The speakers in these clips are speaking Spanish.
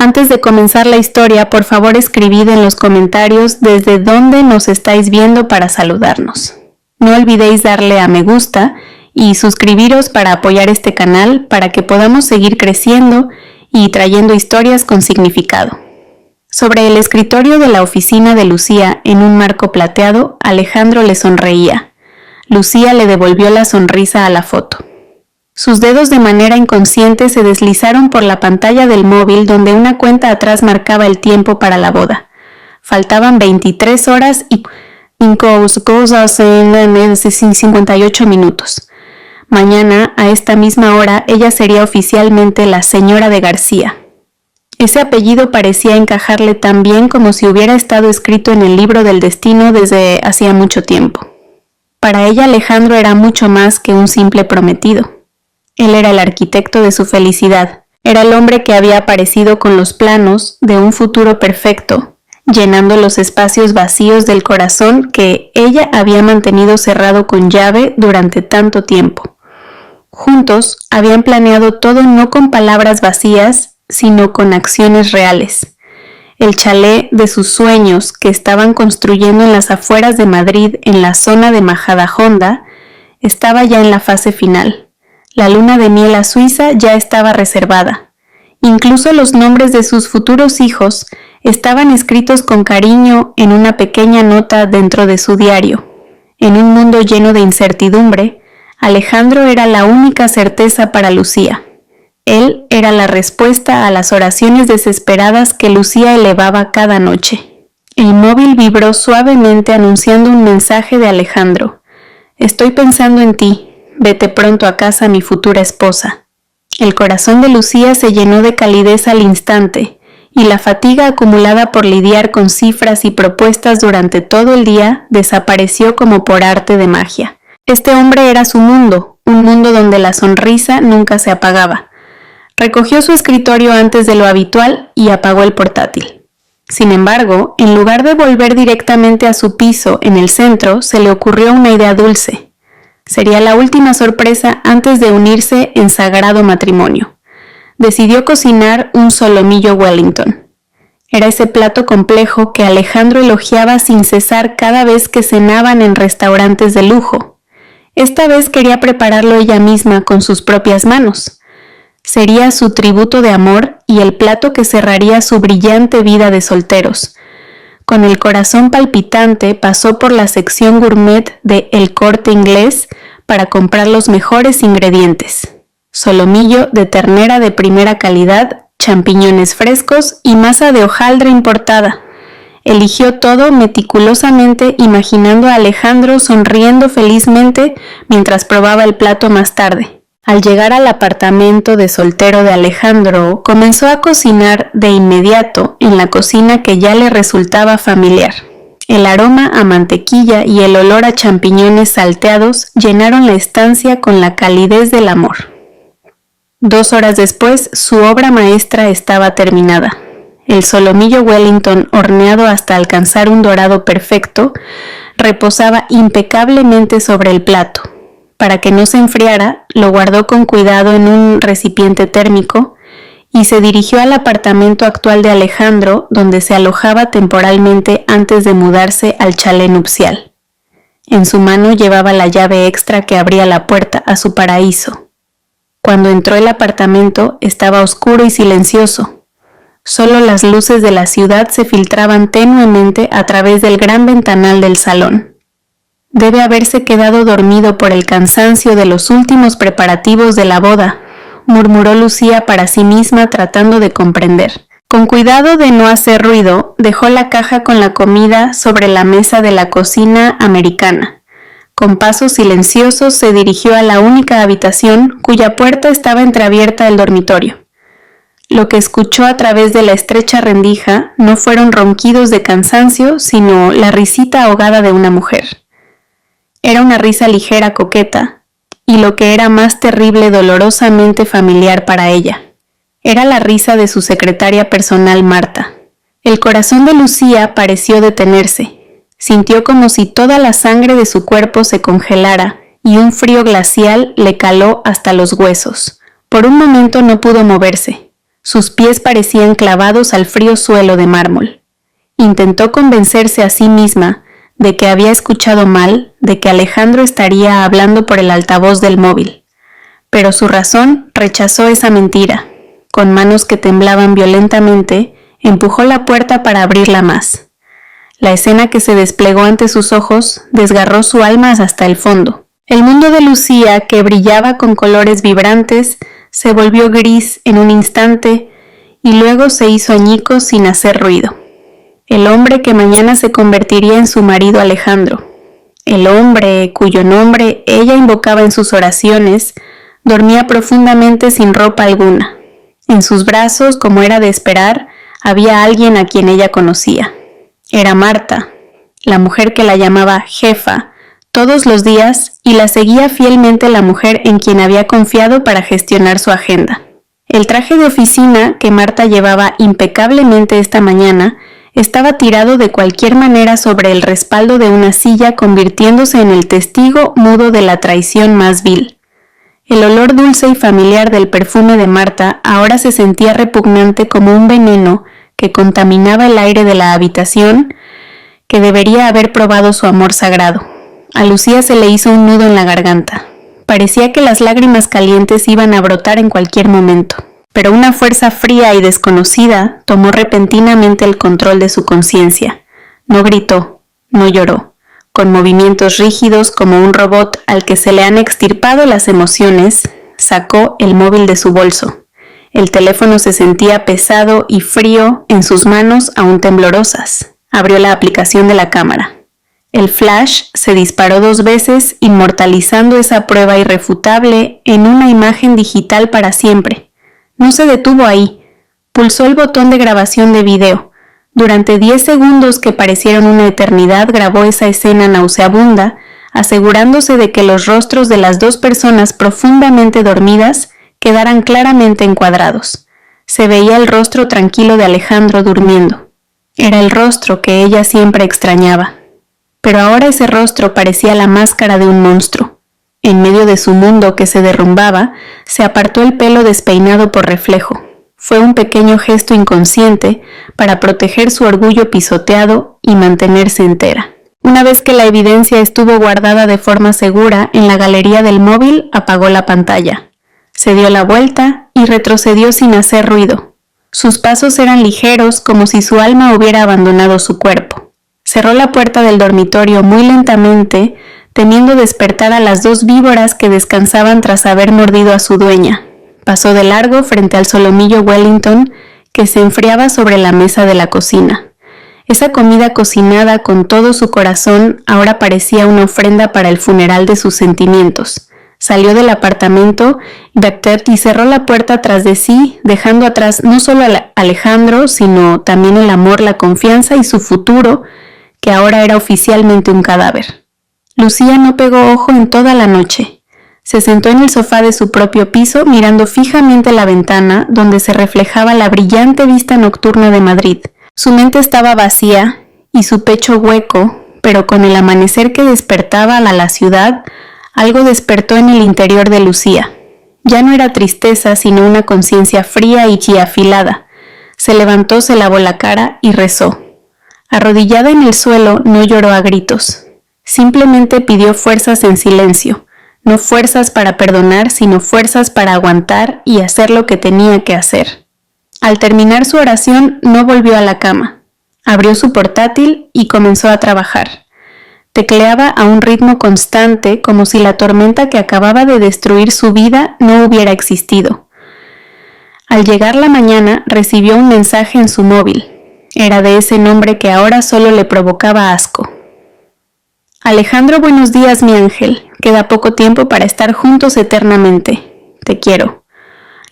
Antes de comenzar la historia, por favor escribid en los comentarios desde dónde nos estáis viendo para saludarnos. No olvidéis darle a me gusta y suscribiros para apoyar este canal para que podamos seguir creciendo y trayendo historias con significado. Sobre el escritorio de la oficina de Lucía, en un marco plateado, Alejandro le sonreía. Lucía le devolvió la sonrisa a la foto. Sus dedos de manera inconsciente se deslizaron por la pantalla del móvil donde una cuenta atrás marcaba el tiempo para la boda. Faltaban 23 horas y 58 minutos. Mañana, a esta misma hora, ella sería oficialmente la señora de García. Ese apellido parecía encajarle tan bien como si hubiera estado escrito en el libro del destino desde hacía mucho tiempo. Para ella Alejandro era mucho más que un simple prometido. Él era el arquitecto de su felicidad. Era el hombre que había aparecido con los planos de un futuro perfecto, llenando los espacios vacíos del corazón que ella había mantenido cerrado con llave durante tanto tiempo. Juntos habían planeado todo no con palabras vacías, sino con acciones reales. El chalet de sus sueños que estaban construyendo en las afueras de Madrid, en la zona de Majadahonda, estaba ya en la fase final. La luna de miel a Suiza ya estaba reservada. Incluso los nombres de sus futuros hijos estaban escritos con cariño en una pequeña nota dentro de su diario. En un mundo lleno de incertidumbre, Alejandro era la única certeza para Lucía. Él era la respuesta a las oraciones desesperadas que Lucía elevaba cada noche. El móvil vibró suavemente anunciando un mensaje de Alejandro. «Estoy pensando en ti. Vete pronto a casa, mi futura esposa». El corazón de Lucía se llenó de calidez al instante, y la fatiga acumulada por lidiar con cifras y propuestas durante todo el día desapareció como por arte de magia. Este hombre era su mundo, un mundo donde la sonrisa nunca se apagaba. Recogió su escritorio antes de lo habitual y apagó el portátil. Sin embargo, en lugar de volver directamente a su piso en el centro, se le ocurrió una idea dulce. Sería la última sorpresa antes de unirse en sagrado matrimonio. Decidió cocinar un solomillo Wellington. Era ese plato complejo que Alejandro elogiaba sin cesar cada vez que cenaban en restaurantes de lujo. Esta vez quería prepararlo ella misma con sus propias manos. Sería su tributo de amor y el plato que cerraría su brillante vida de solteros. Con el corazón palpitante pasó por la sección gourmet de El Corte Inglés para comprar los mejores ingredientes. Solomillo de ternera de primera calidad, champiñones frescos y masa de hojaldre importada. Eligió todo meticulosamente, imaginando a Alejandro sonriendo felizmente mientras probaba el plato más tarde. Al llegar al apartamento de soltero de Alejandro, comenzó a cocinar de inmediato en la cocina que ya le resultaba familiar. El aroma a mantequilla y el olor a champiñones salteados llenaron la estancia con la calidez del amor. 2 horas después, su obra maestra estaba terminada. El solomillo Wellington, horneado hasta alcanzar un dorado perfecto, reposaba impecablemente sobre el plato. Para que no se enfriara, lo guardó con cuidado en un recipiente térmico y se dirigió al apartamento actual de Alejandro, donde se alojaba temporalmente antes de mudarse al chalet nupcial. En su mano llevaba la llave extra que abría la puerta a su paraíso. Cuando entró el apartamento estaba oscuro y silencioso. Solo las luces de la ciudad se filtraban tenuemente a través del gran ventanal del salón. Debe haberse quedado dormido por el cansancio de los últimos preparativos de la boda, murmuró Lucía para sí misma tratando de comprender. Con cuidado de no hacer ruido, dejó la caja con la comida sobre la mesa de la cocina americana. Con pasos silenciosos se dirigió a la única habitación cuya puerta estaba entreabierta del dormitorio. Lo que escuchó a través de la estrecha rendija no fueron ronquidos de cansancio, sino la risita ahogada de una mujer. Era una risa ligera, coqueta, y lo que era más terrible, dolorosamente familiar para ella. Era la risa de su secretaria personal, Marta. El corazón de Lucía pareció detenerse. Sintió como si toda la sangre de su cuerpo se congelara y un frío glacial le caló hasta los huesos. Por un momento no pudo moverse. Sus pies parecían clavados al frío suelo de mármol. Intentó convencerse a sí misma de que había escuchado mal, de que Alejandro estaría hablando por el altavoz del móvil. Pero su razón rechazó esa mentira. Con manos que temblaban violentamente, empujó la puerta para abrirla más. La escena que se desplegó ante sus ojos desgarró su alma hasta el fondo. El mundo de Lucía, que brillaba con colores vibrantes, se volvió gris en un instante y luego se hizo añicos sin hacer ruido. El hombre que mañana se convertiría en su marido Alejandro. El hombre cuyo nombre ella invocaba en sus oraciones, dormía profundamente sin ropa alguna. En sus brazos, como era de esperar, había alguien a quien ella conocía. Era Marta, la mujer que la llamaba jefa todos los días y la seguía fielmente la mujer en quien había confiado para gestionar su agenda. El traje de oficina que Marta llevaba impecablemente esta mañana estaba tirado de cualquier manera sobre el respaldo de una silla, convirtiéndose en el testigo mudo de la traición más vil. El olor dulce y familiar del perfume de Marta ahora se sentía repugnante como un veneno que contaminaba el aire de la habitación, que debería haber probado su amor sagrado. A Lucía se le hizo un nudo en la garganta. Parecía que las lágrimas calientes iban a brotar en cualquier momento, pero una fuerza fría y desconocida tomó repentinamente el control de su conciencia. No gritó, no lloró. Con movimientos rígidos como un robot al que se le han extirpado las emociones, sacó el móvil de su bolso. El teléfono se sentía pesado y frío en sus manos aún temblorosas. Abrió la aplicación de la cámara. El flash se disparó 2 veces, inmortalizando esa prueba irrefutable en una imagen digital para siempre. No se detuvo ahí. Pulsó el botón de grabación de video. Durante 10 segundos que parecieron una eternidad, grabó esa escena nauseabunda, asegurándose de que los rostros de las 2 personas profundamente dormidas quedaran claramente encuadrados. Se veía el rostro tranquilo de Alejandro durmiendo. Era el rostro que ella siempre extrañaba. Pero ahora ese rostro parecía la máscara de un monstruo. En medio de su mundo que se derrumbaba, se apartó el pelo despeinado por reflejo. Fue un pequeño gesto inconsciente para proteger su orgullo pisoteado y mantenerse entera. Una vez que la evidencia estuvo guardada de forma segura en la galería del móvil, apagó la pantalla. Se dio la vuelta y retrocedió sin hacer ruido. Sus pasos eran ligeros, como si su alma hubiera abandonado su cuerpo. Cerró la puerta del dormitorio muy lentamente, temiendo despertar a las 2 víboras que descansaban tras haber mordido a su dueña. Pasó de largo frente al solomillo Wellington que se enfriaba sobre la mesa de la cocina. Esa comida cocinada con todo su corazón ahora parecía una ofrenda para el funeral de sus sentimientos. Salió del apartamento y cerró la puerta tras de sí, dejando atrás no solo a Alejandro, sino también el amor, la confianza y su futuro, que ahora era oficialmente un cadáver. Lucía no pegó ojo en toda la noche. Se sentó en el sofá de su propio piso, mirando fijamente la ventana donde se reflejaba la brillante vista nocturna de Madrid. Su mente estaba vacía y su pecho hueco, pero con el amanecer que despertaba a la ciudad, algo despertó en el interior de Lucía. Ya no era tristeza, sino una conciencia fría y afilada. Se levantó, se lavó la cara y rezó. Arrodillada en el suelo, no lloró a gritos. Simplemente pidió fuerzas en silencio. No fuerzas para perdonar, sino fuerzas para aguantar y hacer lo que tenía que hacer. Al terminar su oración, no volvió a la cama. Abrió su portátil y comenzó a trabajar. Tecleaba a un ritmo constante, como si la tormenta que acababa de destruir su vida no hubiera existido. Al llegar la mañana, recibió un mensaje en su móvil. Era de ese nombre que ahora solo le provocaba asco. Alejandro, buenos días, mi ángel. Queda poco tiempo para estar juntos eternamente. Te quiero.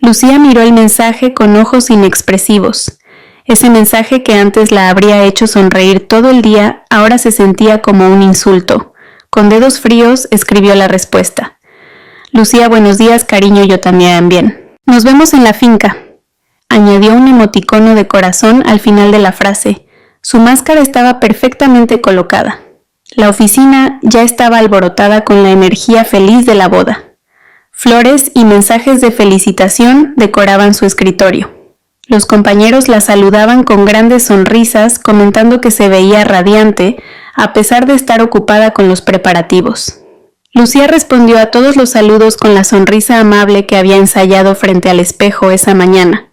Lucía miró el mensaje con ojos inexpresivos. Ese mensaje que antes la habría hecho sonreír todo el día, ahora se sentía como un insulto. Con dedos fríos escribió la respuesta. Lucía, buenos días, cariño, yo también. Nos vemos en la finca. Añadió un emoticono de corazón al final de la frase. Su máscara estaba perfectamente colocada. La oficina ya estaba alborotada con la energía feliz de la boda. Flores y mensajes de felicitación decoraban su escritorio. Los compañeros la saludaban con grandes sonrisas, comentando que se veía radiante, a pesar de estar ocupada con los preparativos. Lucía respondió a todos los saludos con la sonrisa amable que había ensayado frente al espejo esa mañana.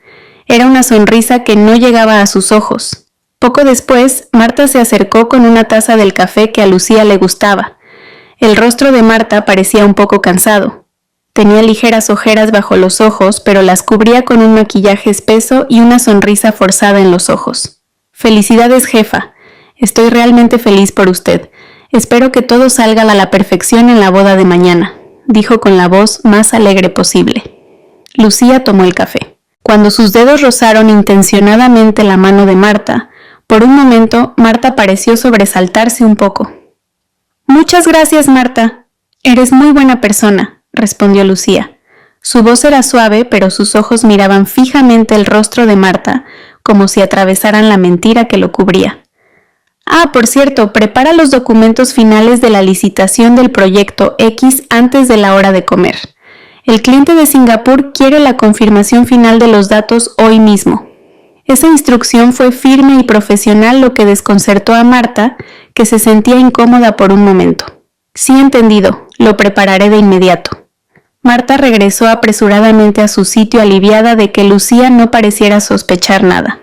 Era una sonrisa que no llegaba a sus ojos. Poco después, Marta se acercó con una taza del café que a Lucía le gustaba. El rostro de Marta parecía un poco cansado. Tenía ligeras ojeras bajo los ojos, pero las cubría con un maquillaje espeso y una sonrisa forzada en los ojos. «Felicidades, jefa. Estoy realmente feliz por usted. Espero que todo salga a la perfección en la boda de mañana», dijo con la voz más alegre posible. Lucía tomó el café. Cuando sus dedos rozaron intencionadamente la mano de Marta, por un momento Marta pareció sobresaltarse un poco. «Muchas gracias, Marta. Eres muy buena persona», respondió Lucía. Su voz era suave, pero sus ojos miraban fijamente el rostro de Marta, como si atravesaran la mentira que lo cubría. «Ah, por cierto, prepara los documentos finales de la licitación del proyecto X antes de la hora de comer. El cliente de Singapur quiere la confirmación final de los datos hoy mismo». Esa instrucción fue firme y profesional, lo que desconcertó a Marta, que se sentía incómoda por un momento. «Sí, entendido. Lo prepararé de inmediato». Marta regresó apresuradamente a su sitio, aliviada de que Lucía no pareciera sospechar nada.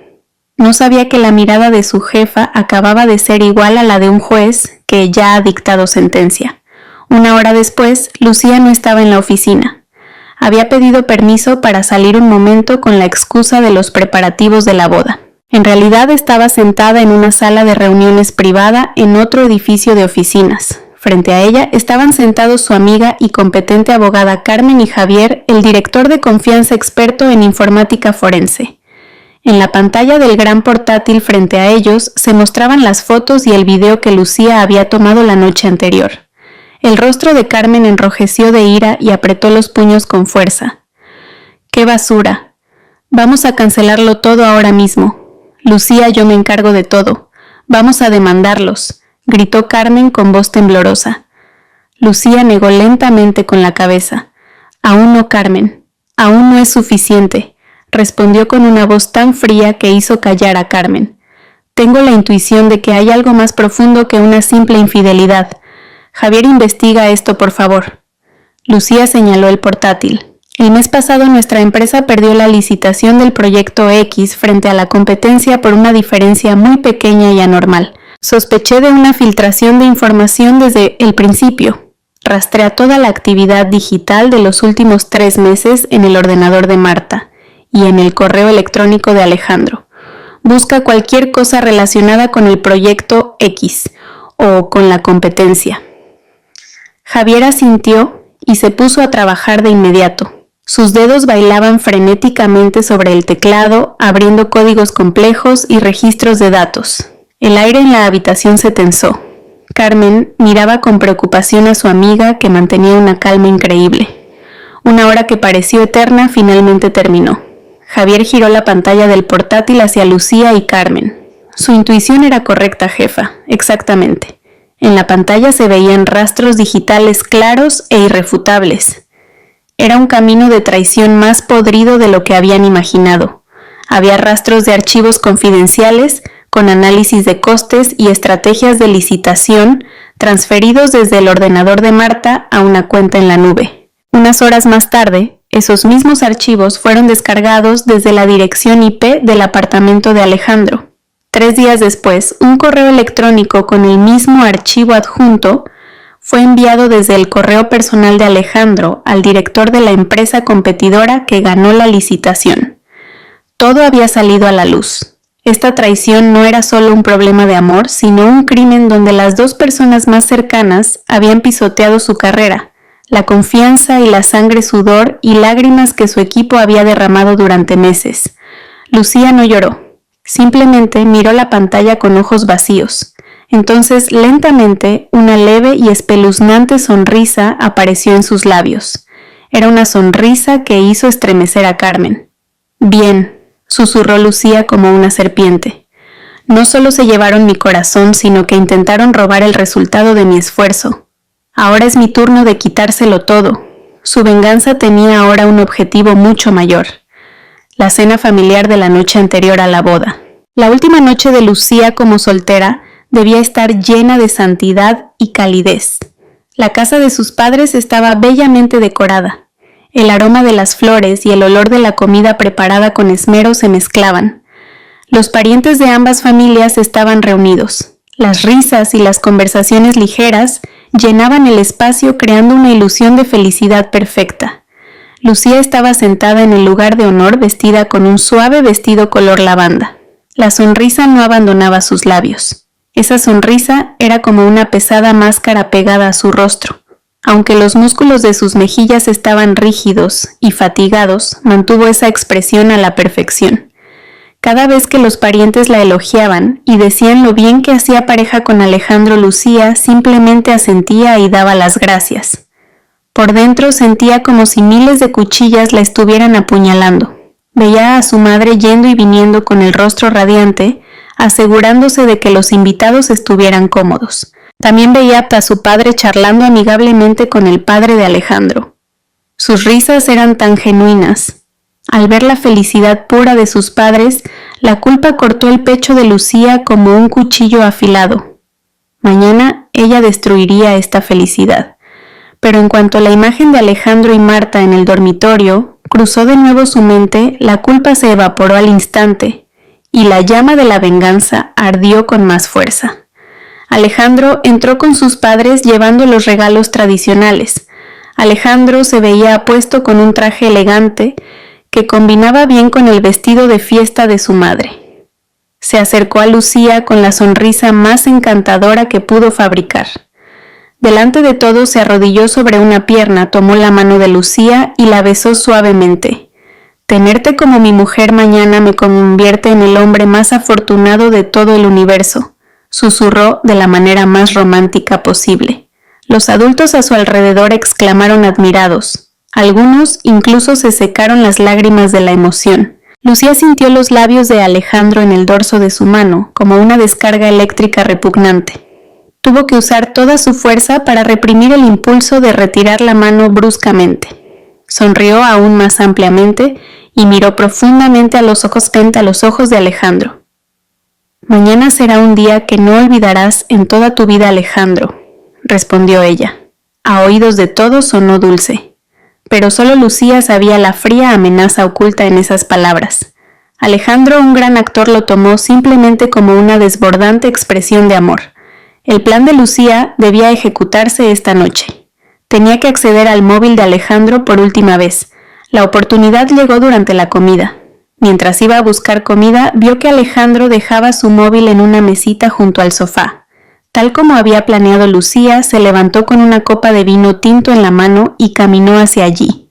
No sabía que la mirada de su jefa acababa de ser igual a la de un juez que ya ha dictado sentencia. Una hora después, Lucía no estaba en la oficina. Había pedido permiso para salir un momento con la excusa de los preparativos de la boda. En realidad estaba sentada en una sala de reuniones privada en otro edificio de oficinas. Frente a ella estaban sentados su amiga y competente abogada Carmen y Javier, el director de confianza experto en informática forense. En la pantalla del gran portátil frente a ellos se mostraban las fotos y el video que Lucía había tomado la noche anterior. El rostro de Carmen enrojeció de ira y apretó los puños con fuerza. ¡Qué basura! Vamos a cancelarlo todo ahora mismo. Lucía, yo me encargo de todo. Vamos a demandarlos», gritó Carmen con voz temblorosa. Lucía negó lentamente con la cabeza. «Aún no, Carmen. Aún no es suficiente», respondió con una voz tan fría que hizo callar a Carmen. «Tengo la intuición de que hay algo más profundo que una simple infidelidad. Javier, investiga esto, por favor». Lucía señaló el portátil. «El mes pasado nuestra empresa perdió la licitación del proyecto X frente a la competencia por una diferencia muy pequeña y anormal. Sospeché de una filtración de información desde el principio. Rastrea toda la actividad digital de los últimos 3 meses en el ordenador de Marta y en el correo electrónico de Alejandro. Busca cualquier cosa relacionada con el proyecto X o con la competencia». Javier asintió y se puso a trabajar de inmediato. Sus dedos bailaban frenéticamente sobre el teclado, abriendo códigos complejos y registros de datos. El aire en la habitación se tensó. Carmen miraba con preocupación a su amiga, que mantenía una calma increíble. Una hora que pareció eterna finalmente terminó. Javier giró la pantalla del portátil hacia Lucía y Carmen. «Su intuición era correcta, jefa, exactamente. En la pantalla se veían rastros digitales claros e irrefutables. Era un camino de traición más podrido de lo que habían imaginado. Había rastros de archivos confidenciales, con análisis de costes y estrategias de licitación transferidos desde el ordenador de Marta a una cuenta en la nube. Unas horas más tarde, esos mismos archivos fueron descargados desde la dirección IP del apartamento de Alejandro. 3 días después, un correo electrónico con el mismo archivo adjunto fue enviado desde el correo personal de Alejandro al director de la empresa competidora que ganó la licitación. Todo había salido a la luz. Esta traición no era solo un problema de amor, sino un crimen donde las 2 personas más cercanas habían pisoteado su carrera, la confianza y la sangre, sudor y lágrimas que su equipo había derramado durante meses. Lucía no lloró, simplemente miró la pantalla con ojos vacíos. Entonces, lentamente, una leve y espeluznante sonrisa apareció en sus labios. Era una sonrisa que hizo estremecer a Carmen. «Bien», susurró Lucía como una serpiente. «No solo se llevaron mi corazón, sino que intentaron robar el resultado de mi esfuerzo. Ahora es mi turno de quitárselo todo». Su venganza tenía ahora un objetivo mucho mayor. la cena familiar de la noche anterior a la boda. La última noche de Lucía como soltera debía estar llena de santidad y calidez. La casa de sus padres estaba bellamente decorada. El aroma de las flores y el olor de la comida preparada con esmero se mezclaban. Los parientes de ambas familias estaban reunidos. Las risas y las conversaciones ligeras llenaban el espacio creando una ilusión de felicidad perfecta. Lucía estaba sentada en el lugar de honor vestida con un suave vestido color lavanda. La sonrisa no abandonaba sus labios. Esa sonrisa era como una pesada máscara pegada a su rostro. Aunque los músculos de sus mejillas estaban rígidos y fatigados, mantuvo esa expresión a la perfección. Cada vez que los parientes la elogiaban y decían lo bien que hacía pareja con Alejandro, Lucía simplemente asentía y daba las gracias. Por dentro sentía como si miles de cuchillas la estuvieran apuñalando. Veía a su madre yendo y viniendo con el rostro radiante, asegurándose de que los invitados estuvieran cómodos. También veía a su padre charlando amigablemente con el padre de Alejandro. Sus risas eran tan genuinas. Al ver la felicidad pura de sus padres, la culpa cortó el pecho de Lucía como un cuchillo afilado. Mañana ella destruiría esta felicidad. Pero en cuanto la imagen de Alejandro y Marta en el dormitorio cruzó de nuevo su mente, la culpa se evaporó al instante y la llama de la venganza ardió con más fuerza. Alejandro entró con sus padres llevando los regalos tradicionales. Alejandro se veía apuesto con un traje elegante que combinaba bien con el vestido de fiesta de su madre. Se acercó a Lucía con la sonrisa más encantadora que pudo fabricar. Delante de todos se arrodilló sobre una pierna, tomó la mano de Lucía y la besó suavemente. Tenerte como mi mujer mañana me convierte en el hombre más afortunado de todo el universo, susurró de la manera más romántica posible. Los adultos a su alrededor exclamaron admirados. Algunos incluso se secaron las lágrimas de la emoción. Lucía sintió los labios de Alejandro en el dorso de su mano, como una descarga eléctrica repugnante. Tuvo que usar toda su fuerza para reprimir el impulso de retirar la mano bruscamente. Sonrió aún más ampliamente y miró profundamente a los ojos de Alejandro. Mañana será un día que no olvidarás en toda tu vida, Alejandro, respondió ella. A oídos de todos sonó dulce. Pero solo Lucía sabía la fría amenaza oculta en esas palabras. Alejandro, un gran actor, lo tomó simplemente como una desbordante expresión de amor. El plan de Lucía debía ejecutarse esta noche. Tenía que acceder al móvil de Alejandro por última vez. La oportunidad llegó durante la comida. Mientras iba a buscar comida, vio que Alejandro dejaba su móvil en una mesita junto al sofá. Tal como había planeado Lucía, se levantó con una copa de vino tinto en la mano y caminó hacia allí.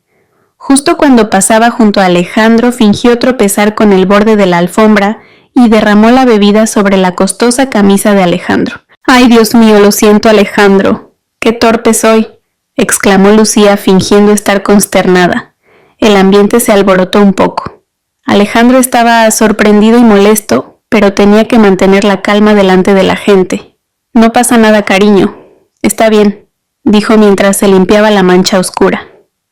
Justo cuando pasaba junto a Alejandro, fingió tropezar con el borde de la alfombra y derramó la bebida sobre la costosa camisa de Alejandro. «¡Ay, Dios mío, lo siento, Alejandro! ¡Qué torpe soy!», exclamó Lucía fingiendo estar consternada. El ambiente se alborotó un poco. Alejandro estaba sorprendido y molesto, pero tenía que mantener la calma delante de la gente. «No pasa nada, cariño. Está bien», dijo mientras se limpiaba la mancha oscura.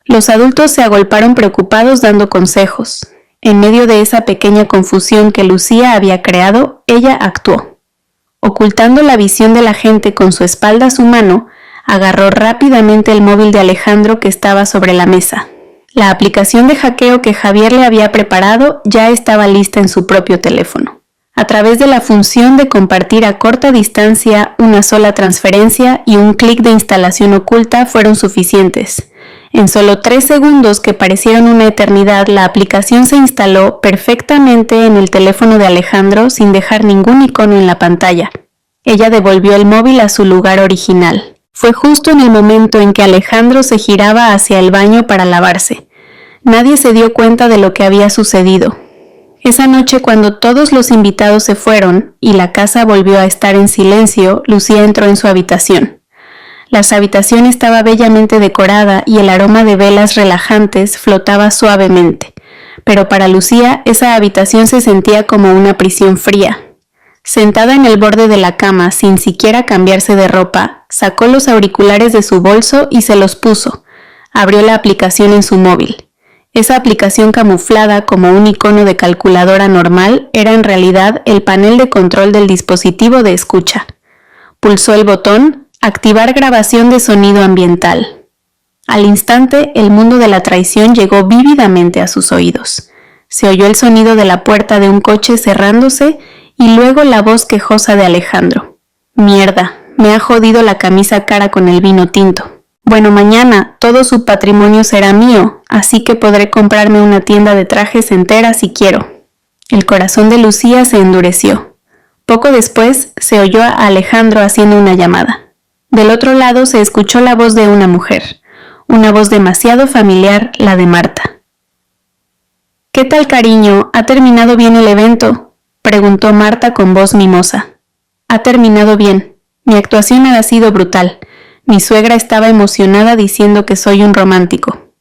Los adultos se agolparon preocupados dando consejos. En medio de esa pequeña confusión que Lucía había creado, ella actuó. Ocultando la visión de la gente con su espalda a su mano, agarró rápidamente el móvil de Alejandro que estaba sobre la mesa. La aplicación de hackeo que Javier le había preparado ya estaba lista en su propio teléfono. A través de la función de compartir a corta distancia, una sola transferencia y un clic de instalación oculta fueron suficientes. En solo 3 segundos, que parecieron una eternidad, la aplicación se instaló perfectamente en el teléfono de Alejandro sin dejar ningún icono en la pantalla. Ella devolvió el móvil a su lugar original. Fue justo en el momento en que Alejandro se giraba hacia el baño para lavarse. Nadie se dio cuenta de lo que había sucedido. Esa noche, cuando todos los invitados se fueron y la casa volvió a estar en silencio, Lucía entró en su habitación. La habitación estaba bellamente decorada y el aroma de velas relajantes flotaba suavemente, pero para Lucía esa habitación se sentía como una prisión fría. Sentada en el borde de la cama, sin siquiera cambiarse de ropa, sacó los auriculares de su bolso y se los puso. Abrió la aplicación en su móvil. Esa aplicación camuflada como un icono de calculadora normal era en realidad el panel de control del dispositivo de escucha. Pulsó el botón «Activar grabación de sonido ambiental». Al instante, el mundo de la traición llegó vívidamente a sus oídos. Se oyó el sonido de la puerta de un coche cerrándose y luego la voz quejosa de Alejandro. «Mierda, me ha jodido la camisa cara con el vino tinto. Bueno, mañana todo su patrimonio será mío, así que podré comprarme una tienda de trajes entera si quiero». El corazón de Lucía se endureció. Poco después se oyó a Alejandro haciendo una llamada. Del otro lado se escuchó la voz de una mujer, una voz demasiado familiar, la de Marta. «¿Qué tal, cariño? ¿Ha terminado bien el evento?», preguntó Marta con voz mimosa. «Ha terminado bien. Mi actuación ha sido brutal. Mi suegra estaba emocionada diciendo que soy un romántico».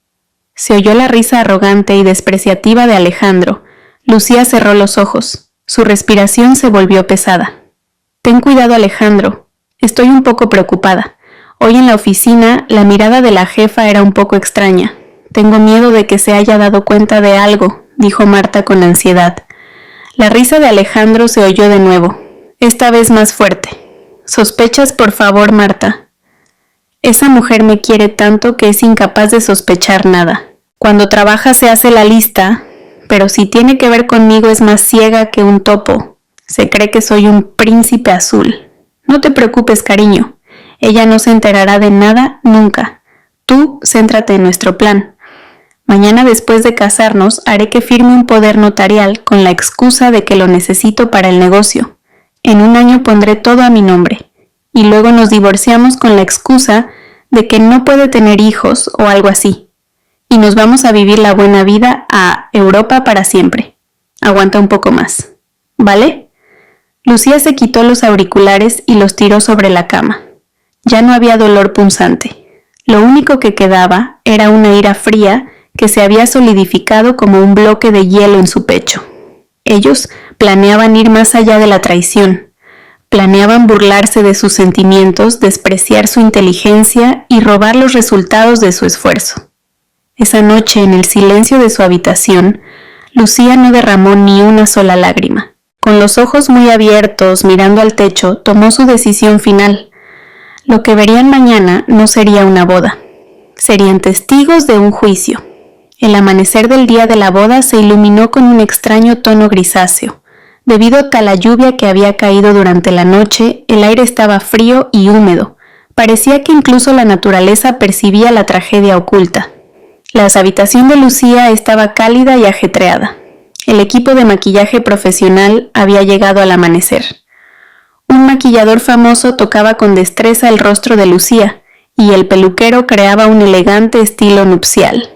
Se oyó la risa arrogante y despreciativa de Alejandro. Lucía cerró los ojos. Su respiración se volvió pesada. «Ten cuidado, Alejandro. Estoy un poco preocupada. Hoy en la oficina la mirada de la jefa era un poco extraña. Tengo miedo de que se haya dado cuenta de algo», dijo Marta con ansiedad. La risa de Alejandro se oyó de nuevo, esta vez más fuerte. «¿Sospechas, por favor, Marta?» «Esa mujer me quiere tanto que es incapaz de sospechar nada. Cuando trabaja se hace la lista, pero si tiene que ver conmigo es más ciega que un topo. Se cree que soy un príncipe azul. No te preocupes, cariño. Ella no se enterará de nada nunca. Tú céntrate en nuestro plan. Mañana después de casarnos haré que firme un poder notarial con la excusa de que lo necesito para el negocio. En un año pondré todo a mi nombre. Y luego nos divorciamos con la excusa de que no puede tener hijos o algo así. Y nos vamos a vivir la buena vida a Europa para siempre. Aguanta un poco más. ¿Vale?» Lucía se quitó los auriculares y los tiró sobre la cama. Ya no había dolor punzante. Lo único que quedaba era una ira fría que se había solidificado como un bloque de hielo en su pecho. Ellos planeaban ir más allá de la traición. Planeaban burlarse de sus sentimientos, despreciar su inteligencia y robar los resultados de su esfuerzo. Esa noche, en el silencio de su habitación, Lucía no derramó ni una sola lágrima. Con los ojos muy abiertos, mirando al techo, tomó su decisión final. Lo que verían mañana no sería una boda. Serían testigos de un juicio. El amanecer del día de la boda se iluminó con un extraño tono grisáceo. Debido a la lluvia que había caído durante la noche, el aire estaba frío y húmedo. Parecía que incluso la naturaleza percibía la tragedia oculta. La habitación de Lucía estaba cálida y ajetreada. El equipo de maquillaje profesional había llegado al amanecer. Un maquillador famoso tocaba con destreza el rostro de Lucía, y el peluquero creaba un elegante estilo nupcial.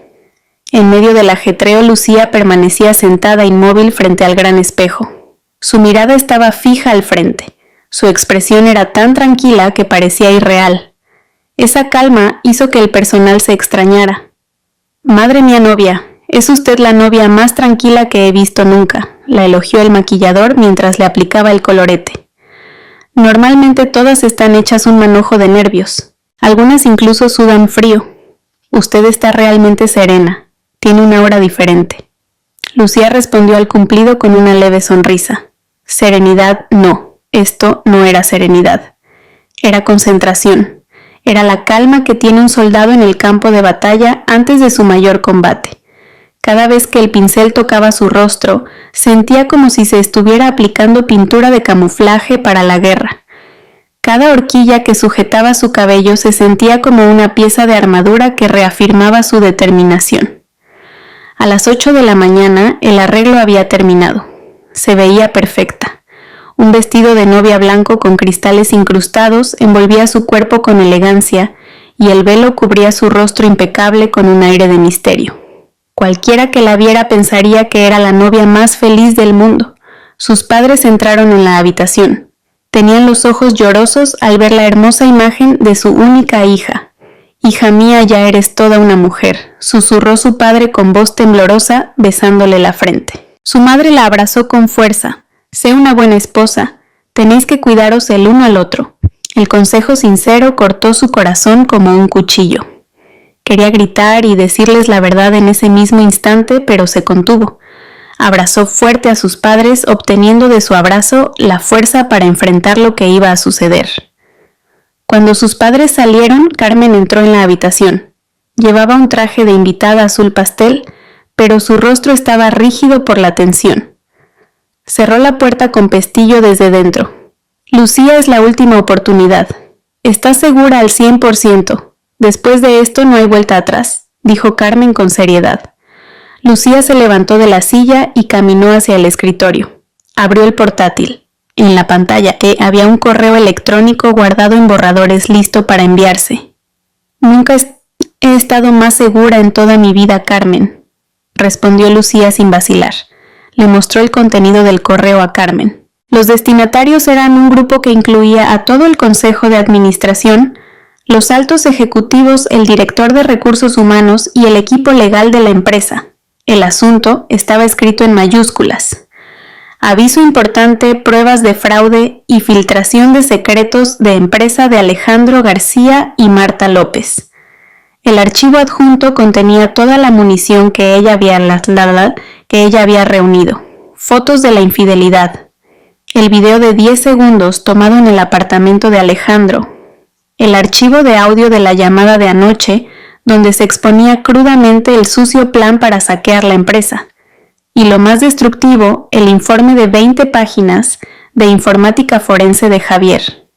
En medio del ajetreo, Lucía permanecía sentada inmóvil frente al gran espejo. Su mirada estaba fija al frente. Su expresión era tan tranquila que parecía irreal. Esa calma hizo que el personal se extrañara. «Madre mía, novia, es usted la novia más tranquila que he visto nunca», la elogió el maquillador mientras le aplicaba el colorete. «Normalmente todas están hechas un manojo de nervios. Algunas incluso sudan frío. Usted está realmente serena. Tiene una aura diferente». Lucía respondió al cumplido con una leve sonrisa. Serenidad no, esto no era serenidad. Era concentración. Era la calma que tiene un soldado en el campo de batalla antes de su mayor combate. Cada vez que el pincel tocaba su rostro, sentía como si se estuviera aplicando pintura de camuflaje para la guerra. Cada horquilla que sujetaba su cabello se sentía como una pieza de armadura que reafirmaba su determinación. A las 8 de la mañana el arreglo había terminado. Se veía perfecta. Un vestido de novia blanco con cristales incrustados envolvía su cuerpo con elegancia y el velo cubría su rostro impecable con un aire de misterio. Cualquiera que la viera pensaría que era la novia más feliz del mundo. Sus padres entraron en la habitación. Tenían los ojos llorosos al ver la hermosa imagen de su única hija. «Hija mía, ya eres toda una mujer», susurró su padre con voz temblorosa, besándole la frente. Su madre la abrazó con fuerza. «Sé una buena esposa. Tenéis que cuidaros el uno al otro». El consejo sincero cortó su corazón como un cuchillo. Quería gritar y decirles la verdad en ese mismo instante, pero se contuvo. Abrazó fuerte a sus padres, obteniendo de su abrazo la fuerza para enfrentar lo que iba a suceder. Cuando sus padres salieron, Carmen entró en la habitación. Llevaba un traje de invitada azul pastel, pero su rostro estaba rígido por la tensión. Cerró la puerta con pestillo desde dentro. Lucía, es la última oportunidad. ¿Estás segura al 100%? Después de esto no hay vuelta atrás, dijo Carmen con seriedad. Lucía se levantó de la silla y caminó hacia el escritorio. Abrió el portátil. En la pantalla había un correo electrónico guardado en borradores listo para enviarse. Nunca he estado más segura en toda mi vida, Carmen, respondió Lucía sin vacilar. Le mostró el contenido del correo a Carmen. Los destinatarios eran un grupo que incluía a todo el Consejo de Administración, los altos ejecutivos, el director de Recursos Humanos y el equipo legal de la empresa. El asunto estaba escrito en mayúsculas. Aviso importante, pruebas de fraude y filtración de secretos de empresa de Alejandro García y Marta López. El archivo adjunto contenía toda la munición que ella había reunido, fotos de la infidelidad, el video de 10 segundos tomado en el apartamento de Alejandro, el archivo de audio de la llamada de anoche donde se exponía crudamente el sucio plan para saquear la empresa, y lo más destructivo, el informe de 20 páginas de informática forense de Javier.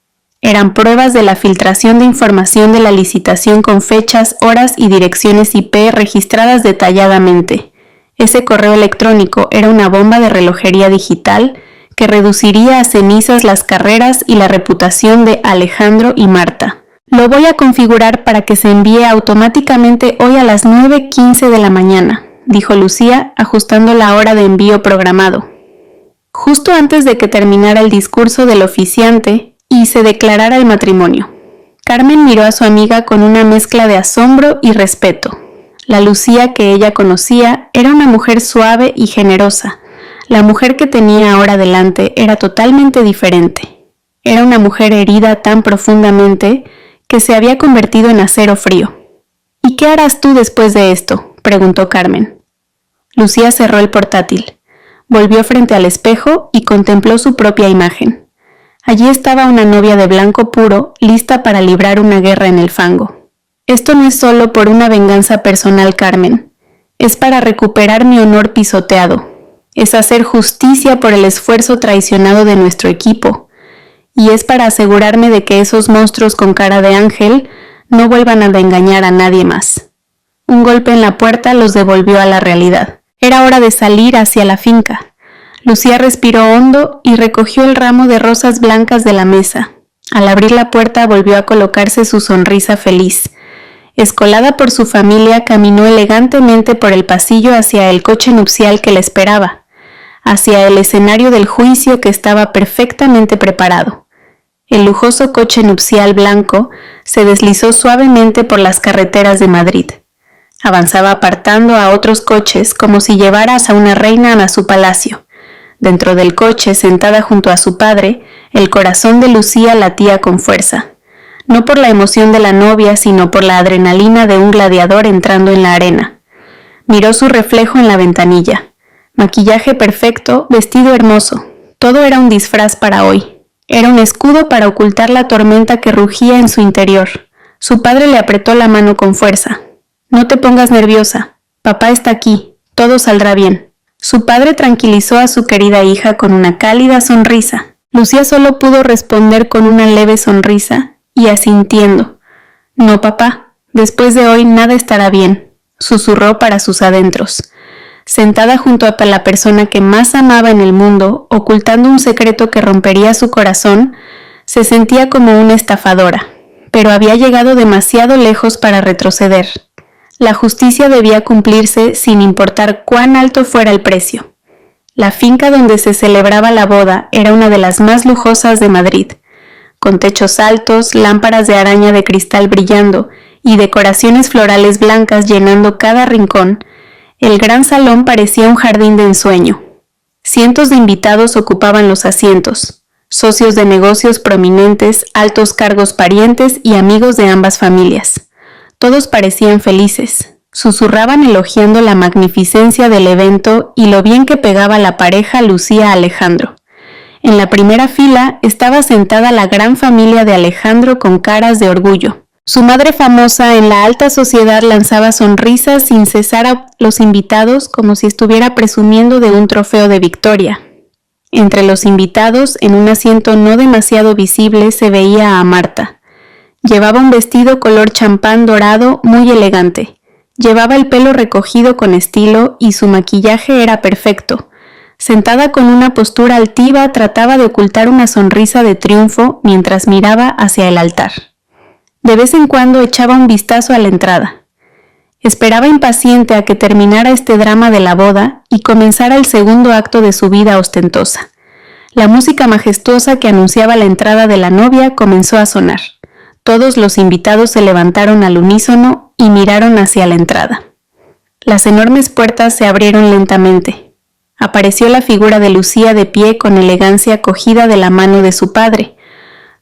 Eran pruebas de la filtración de información de la licitación con fechas, horas y direcciones IP registradas detalladamente. Ese correo electrónico era una bomba de relojería digital que reduciría a cenizas las carreras y la reputación de Alejandro y Marta. Lo voy a configurar para que se envíe automáticamente hoy a las 9:15 de la mañana, dijo Lucía, ajustando la hora de envío programado. Justo antes de que terminara el discurso del oficiante y se declarara el matrimonio, Carmen miró a su amiga con una mezcla de asombro y respeto. La Lucía que ella conocía era una mujer suave y generosa. La mujer que tenía ahora delante era totalmente diferente. Era una mujer herida tan profundamente que se había convertido en acero frío. ¿Y qué harás tú después de esto?, preguntó Carmen. Lucía cerró el portátil, volvió frente al espejo y contempló su propia imagen. Allí estaba una novia de blanco puro, lista para librar una guerra en el fango. Esto no es solo por una venganza personal, Carmen. Es para recuperar mi honor pisoteado. Es hacer justicia por el esfuerzo traicionado de nuestro equipo. Y es para asegurarme de que esos monstruos con cara de ángel no vuelvan a engañar a nadie más. Un golpe en la puerta los devolvió a la realidad. Era hora de salir hacia la finca. Lucía respiró hondo y recogió el ramo de rosas blancas de la mesa. Al abrir la puerta volvió a colocarse su sonrisa feliz. Escolada por su familia, caminó elegantemente por el pasillo hacia el coche nupcial que le esperaba, hacia el escenario del juicio que estaba perfectamente preparado. El lujoso coche nupcial blanco se deslizó suavemente por las carreteras de Madrid. Avanzaba apartando a otros coches como si llevaras a una reina a su palacio. Dentro del coche, sentada junto a su padre, el corazón de Lucía latía con fuerza. No por la emoción de la novia, sino por la adrenalina de un gladiador entrando en la arena. Miró su reflejo en la ventanilla. Maquillaje perfecto, vestido hermoso. Todo era un disfraz para hoy. Era un escudo para ocultar la tormenta que rugía en su interior. Su padre le apretó la mano con fuerza. No te pongas nerviosa. Papá está aquí. Todo saldrá bien. Su padre tranquilizó a su querida hija con una cálida sonrisa. Lucía solo pudo responder con una leve sonrisa y asintiendo. No, papá, después de hoy nada estará bien, susurró para sus adentros. Sentada junto a la persona que más amaba en el mundo, ocultando un secreto que rompería su corazón, se sentía como una estafadora, pero había llegado demasiado lejos para retroceder. La justicia debía cumplirse sin importar cuán alto fuera el precio. La finca donde se celebraba la boda era una de las más lujosas de Madrid, con techos altos, lámparas de araña de cristal brillando y decoraciones florales blancas llenando cada rincón. El gran salón parecía un jardín de ensueño. Cientos de invitados ocupaban los asientos, socios de negocios prominentes, altos cargos parientes y amigos de ambas familias. Todos parecían felices. Susurraban elogiando la magnificencia del evento y lo bien que pegaba la pareja Lucía a Alejandro. En la primera fila estaba sentada la gran familia de Alejandro con caras de orgullo. Su madre famosa en la alta sociedad lanzaba sonrisas sin cesar a los invitados como si estuviera presumiendo de un trofeo de victoria. Entre los invitados, en un asiento no demasiado visible, se veía a Marta. Llevaba un vestido color champán dorado muy elegante. Llevaba el pelo recogido con estilo y su maquillaje era perfecto. Sentada con una postura altiva, trataba de ocultar una sonrisa de triunfo mientras miraba hacia el altar. De vez en cuando echaba un vistazo a la entrada. Esperaba impaciente a que terminara este drama de la boda y comenzara el segundo acto de su vida ostentosa. La música majestuosa que anunciaba la entrada de la novia comenzó a sonar. Todos los invitados se levantaron al unísono y miraron hacia la entrada. Las enormes puertas se abrieron lentamente. Apareció la figura de Lucía de pie con elegancia cogida de la mano de su padre.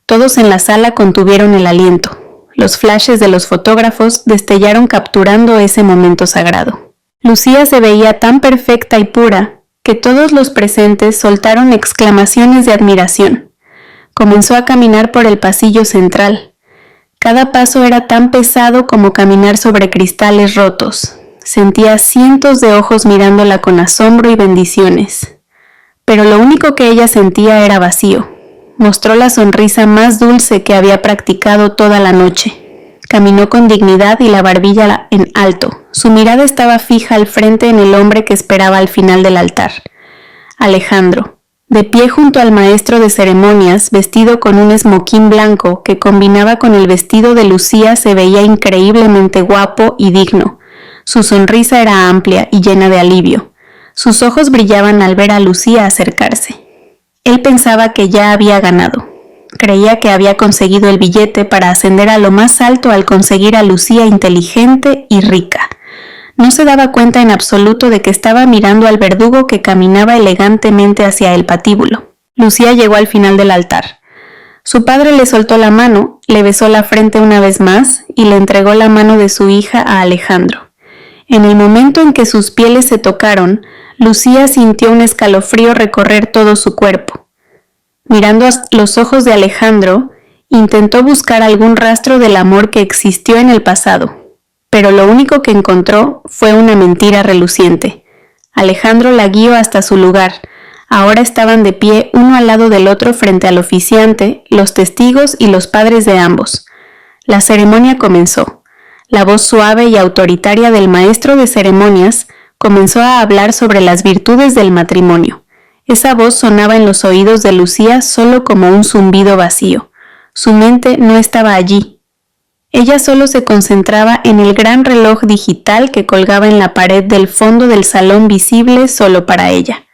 Todos en la sala contuvieron el aliento. Los flashes de los fotógrafos destellaron capturando ese momento sagrado. Lucía se veía tan perfecta y pura que todos los presentes soltaron exclamaciones de admiración. Comenzó a caminar por el pasillo central. Cada paso era tan pesado como caminar sobre cristales rotos. Sentía cientos de ojos mirándola con asombro y bendiciones. Pero lo único que ella sentía era vacío. Mostró la sonrisa más dulce que había practicado toda la noche. Caminó con dignidad y la barbilla en alto. Su mirada estaba fija al frente en el hombre que esperaba al final del altar. Alejandro, de pie junto al maestro de ceremonias, vestido con un esmoquín blanco que combinaba con el vestido de Lucía, se veía increíblemente guapo y digno. Su sonrisa era amplia y llena de alivio. Sus ojos brillaban al ver a Lucía acercarse. Él pensaba que ya había ganado. Creía que había conseguido el billete para ascender a lo más alto al conseguir a Lucía inteligente y rica. No se daba cuenta en absoluto de que estaba mirando al verdugo que caminaba elegantemente hacia el patíbulo. Lucía llegó al final del altar. Su padre le soltó la mano, le besó la frente una vez más y le entregó la mano de su hija a Alejandro. En el momento en que sus pieles se tocaron, Lucía sintió un escalofrío recorrer todo su cuerpo. Mirando a los ojos de Alejandro, intentó buscar algún rastro del amor que existió en el pasado, pero lo único que encontró fue una mentira reluciente. Alejandro la guió hasta su lugar. Ahora estaban de pie uno al lado del otro frente al oficiante, los testigos y los padres de ambos. La ceremonia comenzó. La voz suave y autoritaria del maestro de ceremonias comenzó a hablar sobre las virtudes del matrimonio. Esa voz sonaba en los oídos de Lucía solo como un zumbido vacío. Su mente no estaba allí. Ella solo se concentraba en el gran reloj digital que colgaba en la pared del fondo del salón visible solo para ella.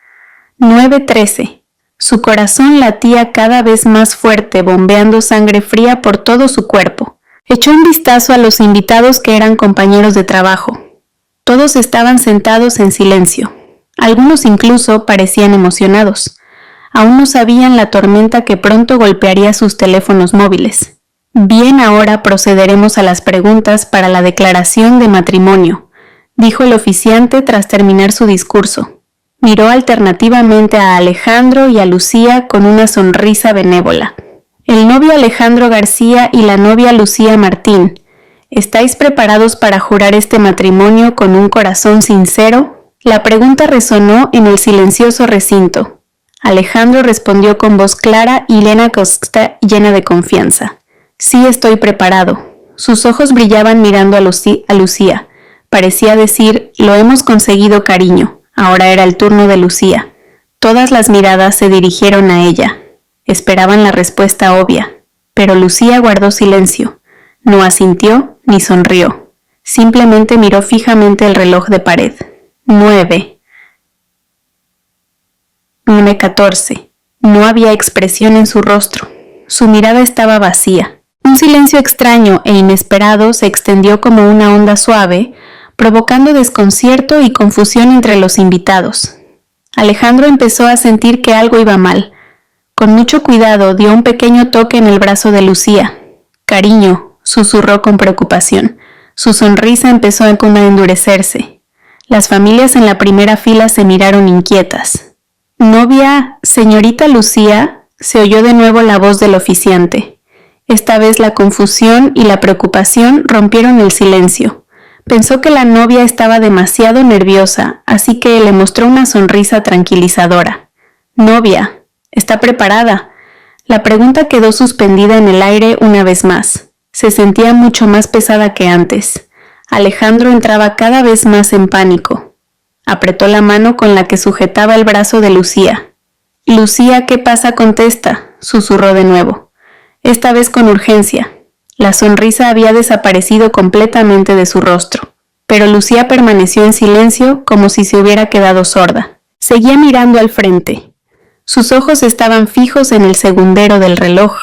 9:13. Su corazón latía cada vez más fuerte, bombeando sangre fría por todo su cuerpo. Echó un vistazo a los invitados que eran compañeros de trabajo. Todos estaban sentados en silencio. Algunos incluso parecían emocionados. Aún no sabían la tormenta que pronto golpearía sus teléfonos móviles. Bien, ahora procederemos a las preguntas para la declaración de matrimonio, dijo el oficiante tras terminar su discurso. Miró alternativamente a Alejandro y a Lucía con una sonrisa benévola. El novio Alejandro García y la novia Lucía Martín, ¿estáis preparados para jurar este matrimonio con un corazón sincero? La pregunta resonó en el silencioso recinto. Alejandro respondió con voz clara y llena de confianza. Sí, estoy preparado. Sus ojos brillaban mirando a Lucía. Parecía decir, lo hemos conseguido, cariño. Ahora era el turno de Lucía. Todas las miradas se dirigieron a ella. Esperaban la respuesta obvia, pero Lucía guardó silencio. No asintió ni sonrió. Simplemente miró fijamente el reloj de pared. 9:14. No había expresión en su rostro. Su mirada estaba vacía. Un silencio extraño e inesperado se extendió como una onda suave, provocando desconcierto y confusión entre los invitados. Alejandro empezó a sentir que algo iba mal. Con mucho cuidado dio un pequeño toque en el brazo de Lucía. «Cariño», susurró con preocupación. Su sonrisa empezó a endurecerse. Las familias en la primera fila se miraron inquietas. «Novia, señorita Lucía», se oyó de nuevo la voz del oficiante. Esta vez la confusión y la preocupación rompieron el silencio. Pensó que la novia estaba demasiado nerviosa, así que le mostró una sonrisa tranquilizadora. «Novia, ¿está preparada?». La pregunta quedó suspendida en el aire una vez más. Se sentía mucho más pesada que antes. Alejandro entraba cada vez más en pánico. Apretó la mano con la que sujetaba el brazo de Lucía. «Lucía, ¿qué pasa? Contesta», susurró de nuevo. Esta vez con urgencia. La sonrisa había desaparecido completamente de su rostro, pero Lucía permaneció en silencio como si se hubiera quedado sorda. Seguía mirando al frente. Sus ojos estaban fijos en el segundero del reloj,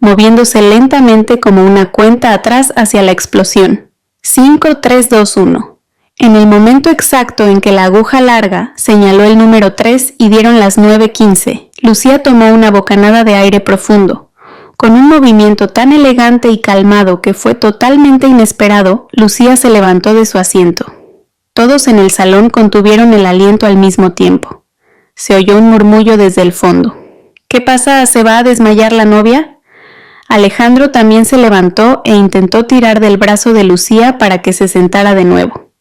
moviéndose lentamente como una cuenta atrás hacia la explosión. 5, 3, 2, 1. En el momento exacto en que la aguja larga señaló el número 3 y dieron las 9:15, Lucía tomó una bocanada de aire profundo. Con un movimiento tan elegante y calmado que fue totalmente inesperado, Lucía se levantó de su asiento. Todos en el salón contuvieron el aliento al mismo tiempo. Se oyó un murmullo desde el fondo. «¿Qué pasa? ¿Se va a desmayar la novia?». Alejandro también se levantó e intentó tirar del brazo de Lucía para que se sentara de nuevo.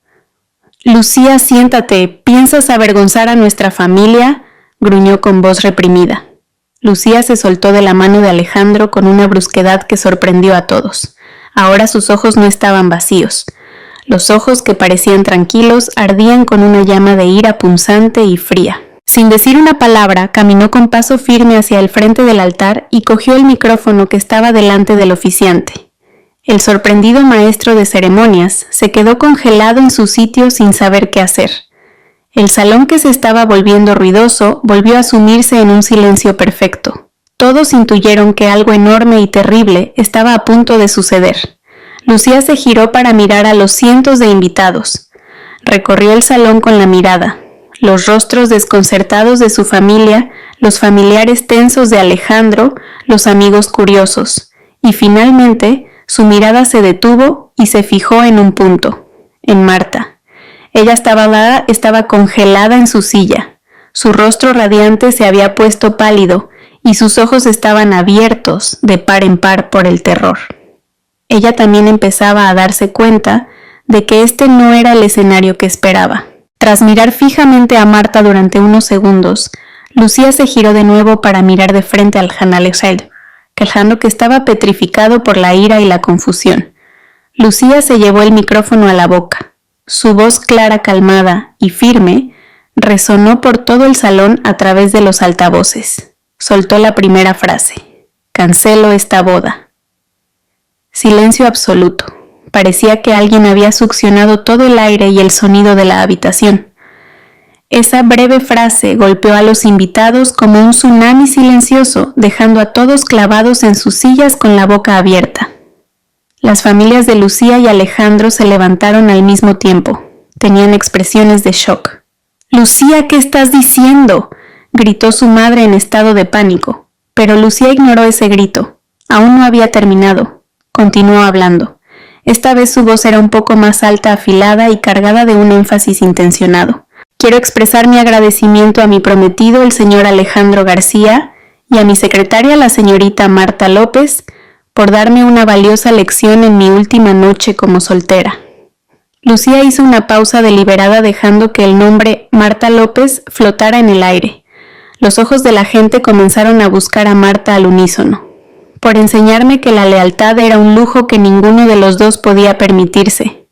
«Lucía, siéntate. ¿Piensas avergonzar a nuestra familia?», gruñó con voz reprimida. Lucía se soltó de la mano de Alejandro con una brusquedad que sorprendió a todos. Ahora sus ojos no estaban vacíos. Los ojos, que parecían tranquilos, ardían con una llama de ira punzante y fría. Sin decir una palabra, caminó con paso firme hacia el frente del altar y cogió el micrófono que estaba delante del oficiante. El sorprendido maestro de ceremonias se quedó congelado en su sitio sin saber qué hacer. El salón, que se estaba volviendo ruidoso, volvió a sumirse en un silencio perfecto. Todos intuyeron que algo enorme y terrible estaba a punto de suceder. Lucía se giró para mirar a los cientos de invitados. Recorrió el salón con la mirada. Los rostros desconcertados de su familia, los familiares tensos de Alejandro, los amigos curiosos. Y finalmente, su mirada se detuvo y se fijó en un punto, en Marta. Ella estaba congelada en su silla. Su rostro radiante se había puesto pálido y sus ojos estaban abiertos de par en par por el terror. Ella también empezaba a darse cuenta de que este no era el escenario que esperaba. Tras mirar fijamente a Marta durante unos segundos, Lucía se giró de nuevo para mirar de frente al Alejandro, que estaba petrificado por la ira y la confusión. Lucía se llevó el micrófono a la boca. Su voz clara, calmada y firme resonó por todo el salón a través de los altavoces. Soltó la primera frase: «Cancelo esta boda». Silencio absoluto. Parecía que alguien había succionado todo el aire y el sonido de la habitación. Esa breve frase golpeó a los invitados como un tsunami silencioso, dejando a todos clavados en sus sillas con la boca abierta. Las familias de Lucía y Alejandro se levantaron al mismo tiempo. Tenían expresiones de shock. «Lucía, ¿qué estás diciendo?», gritó su madre en estado de pánico. Pero Lucía ignoró ese grito. Aún no había terminado. Continuó hablando. Esta vez su voz era un poco más alta, afilada y cargada de un énfasis intencionado. «Quiero expresar mi agradecimiento a mi prometido, el señor Alejandro García, y a mi secretaria, la señorita Marta López, por darme una valiosa lección en mi última noche como soltera». Lucía hizo una pausa deliberada, dejando que el nombre Marta López flotara en el aire. Los ojos de la gente comenzaron a buscar a Marta al unísono. «Por enseñarme que la lealtad era un lujo que ninguno de los dos podía permitirse».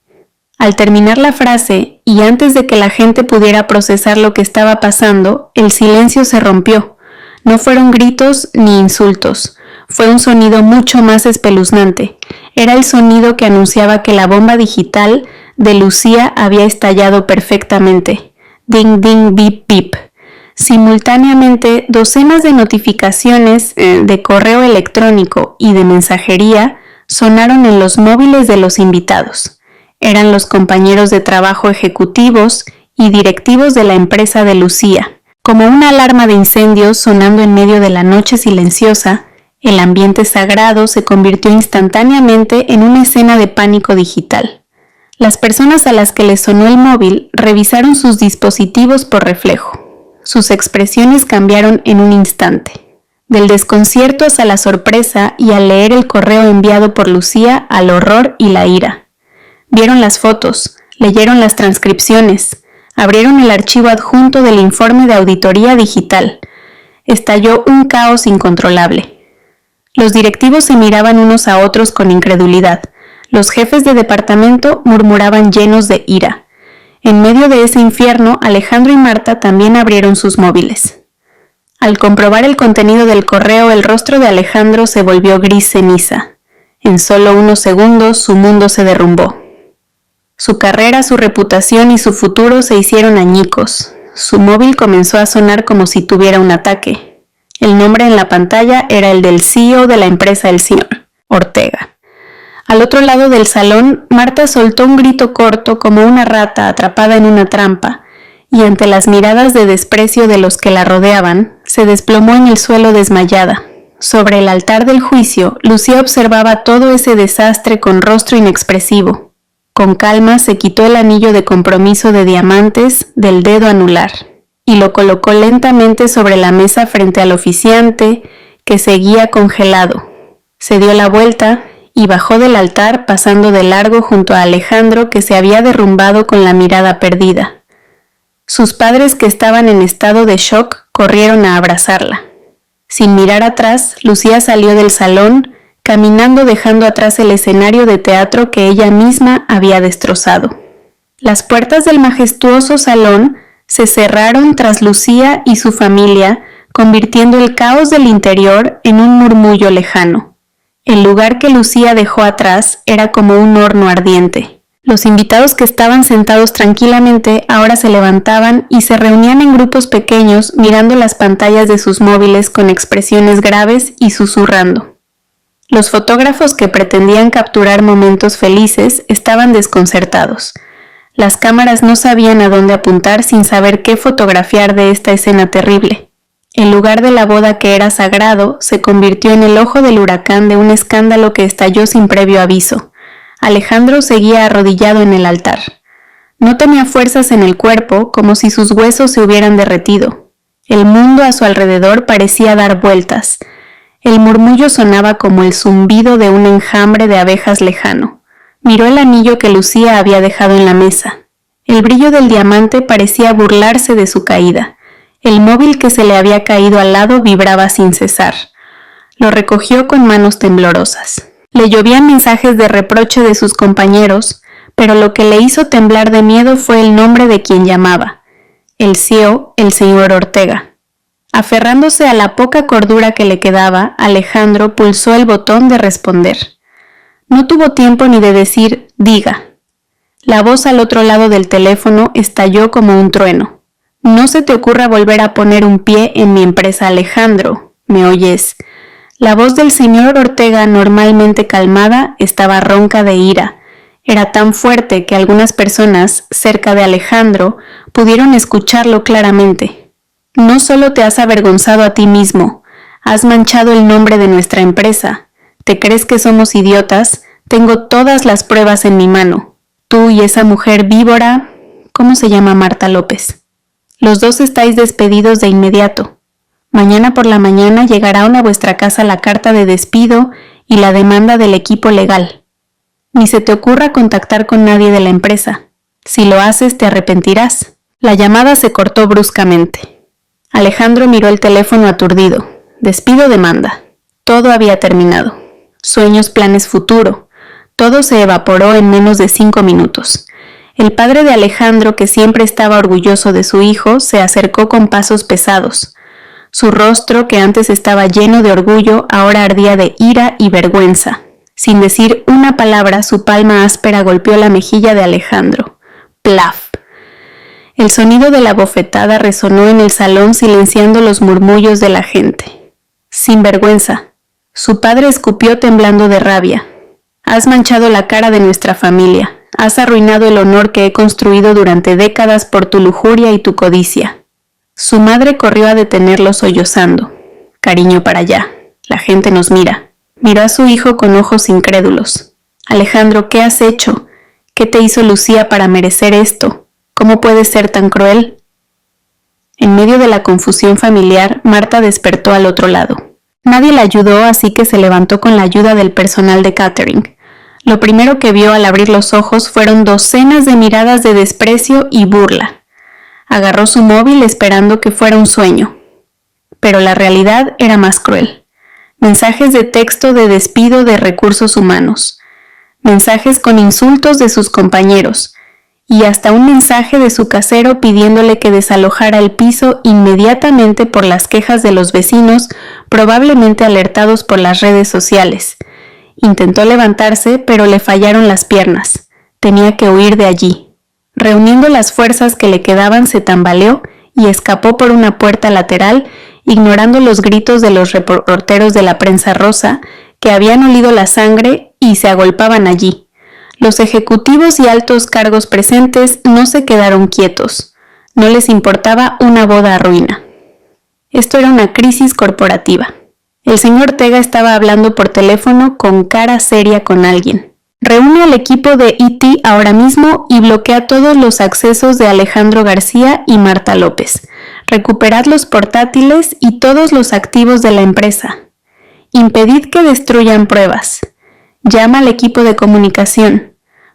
Al terminar la frase, y antes de que la gente pudiera procesar lo que estaba pasando, el silencio se rompió. No fueron gritos ni insultos. Fue un sonido mucho más espeluznante. Era el sonido que anunciaba que la bomba digital de Lucía había estallado perfectamente. Ding, ding, bip, bip. Simultáneamente, docenas de notificaciones de correo electrónico y de mensajería sonaron en los móviles de los invitados. Eran los compañeros de trabajo ejecutivos y directivos de la empresa de Lucía. Como una alarma de incendios sonando en medio de la noche silenciosa, El ambiente sagrado se convirtió instantáneamente en una escena de pánico digital. Las personas a las que les sonó el móvil revisaron sus dispositivos por reflejo. Sus expresiones cambiaron en un instante. Del desconcierto hasta la sorpresa y al leer el correo enviado por Lucía al horror y la ira. Vieron las fotos, leyeron las transcripciones, abrieron el archivo adjunto del informe de auditoría digital. Estalló un caos incontrolable. Los directivos se miraban unos a otros con incredulidad. Los jefes de departamento murmuraban llenos de ira. En medio de ese infierno, Alejandro y Marta también abrieron sus móviles. Al comprobar el contenido del correo, el rostro de Alejandro se volvió gris ceniza. En solo unos segundos, su mundo se derrumbó. Su carrera, su reputación y su futuro se hicieron añicos. Su móvil comenzó a sonar como si tuviera un ataque. El nombre en la pantalla era el del CEO de la empresa El Señor, Ortega. Al otro lado del salón, Marta soltó un grito corto como una rata atrapada en una trampa, y ante las miradas de desprecio de los que la rodeaban, se desplomó en el suelo desmayada. Sobre el altar del juicio, Lucía observaba todo ese desastre con rostro inexpresivo. Con calma se quitó el anillo de compromiso de diamantes del dedo anular y lo colocó lentamente sobre la mesa frente al oficiante, que seguía congelado. Se dio la vuelta y bajó del altar pasando de largo junto a Alejandro, que se había derrumbado con la mirada perdida. Sus padres, que estaban en estado de shock, corrieron a abrazarla. Sin mirar atrás, Lucía salió del salón, caminando dejando atrás el escenario de teatro que ella misma había destrozado. Las puertas del majestuoso salón se cerraron tras Lucía y su familia, convirtiendo el caos del interior en un murmullo lejano. El lugar que Lucía dejó atrás era como un horno ardiente. Los invitados, que estaban sentados tranquilamente, ahora se levantaban y se reunían en grupos pequeños mirando las pantallas de sus móviles con expresiones graves y susurrando. Los fotógrafos, que pretendían capturar momentos felices, estaban desconcertados. Las cámaras no sabían a dónde apuntar sin saber qué fotografiar de esta escena terrible. El lugar de la boda, que era sagrado, se convirtió en el ojo del huracán de un escándalo que estalló sin previo aviso. Alejandro seguía arrodillado en el altar. No tenía fuerzas en el cuerpo, como si sus huesos se hubieran derretido. El mundo a su alrededor parecía dar vueltas. El murmullo sonaba como el zumbido de un enjambre de abejas lejano. Miró el anillo que Lucía había dejado en la mesa. El brillo del diamante parecía burlarse de su caída. El móvil que se le había caído al lado vibraba sin cesar. Lo recogió con manos temblorosas. Le llovían mensajes de reproche de sus compañeros, pero lo que le hizo temblar de miedo fue el nombre de quien llamaba. El CEO, el señor Ortega. Aferrándose a la poca cordura que le quedaba, Alejandro pulsó el botón de responder. No tuvo tiempo ni de decir «diga». La voz al otro lado del teléfono estalló como un trueno. «No se te ocurra volver a poner un pie en mi empresa, Alejandro. ¿Me oyes?» La voz del señor Ortega, normalmente calmada, estaba ronca de ira. Era tan fuerte que algunas personas, cerca de Alejandro, pudieron escucharlo claramente. «No solo te has avergonzado a ti mismo, has manchado el nombre de nuestra empresa. ¿Te crees que somos idiotas? Tengo todas las pruebas en mi mano. Tú y esa mujer víbora, ¿cómo se llama? Marta López. Los dos estáis despedidos de inmediato. Mañana por la mañana llegará a vuestra casa la carta de despido y la demanda del equipo legal. Ni se te ocurra contactar con nadie de la empresa. Si lo haces, te arrepentirás». La llamada se cortó bruscamente. Alejandro miró el teléfono aturdido. Despido, demanda. Todo había terminado. Sueños, planes, futuro. Todo se evaporó en menos de 5 minutos. El padre de Alejandro, que siempre estaba orgulloso de su hijo, se acercó con pasos pesados. Su rostro, que antes estaba lleno de orgullo, ahora ardía de ira y vergüenza. Sin decir una palabra, su palma áspera golpeó la mejilla de Alejandro. ¡Plaf! El sonido de la bofetada resonó en el salón, silenciando los murmullos de la gente. «Sin vergüenza». Su padre escupió temblando de rabia. «Has manchado la cara de nuestra familia. Has arruinado el honor que he construido durante décadas por tu lujuria y tu codicia». Su madre corrió a detenerlo sollozando. «Cariño, para allá. La gente nos mira. Miró a su hijo con ojos incrédulos. Alejandro, ¿qué has hecho? ¿Qué te hizo Lucía para merecer esto? ¿Cómo puedes ser tan cruel? En medio de la confusión familiar, Marta despertó al otro lado. Nadie la ayudó, así que se levantó con la ayuda del personal de catering. Lo primero que vio al abrir los ojos fueron docenas de miradas de desprecio y burla. Agarró su móvil esperando que fuera un sueño. Pero la realidad era más cruel. Mensajes de texto de despido de recursos humanos. Mensajes con insultos de sus compañeros. Y hasta un mensaje de su casero pidiéndole que desalojara el piso inmediatamente por las quejas de los vecinos, probablemente alertados por las redes sociales. Intentó levantarse, pero le fallaron las piernas. Tenía que huir de allí. Reuniendo las fuerzas que le quedaban, se tambaleó y escapó por una puerta lateral, ignorando los gritos de los reporteros de la prensa rosa, que habían olido la sangre y se agolpaban allí. Los ejecutivos y altos cargos presentes no se quedaron quietos. No les importaba una boda a ruina. Esto era una crisis corporativa. El señor Ortega estaba hablando por teléfono con cara seria con alguien. Reúne al equipo de E.T. ahora mismo y bloquea todos los accesos de Alejandro García y Marta López. Recuperad los portátiles y todos los activos de la empresa. Impedid que destruyan pruebas. Llama al equipo de comunicación.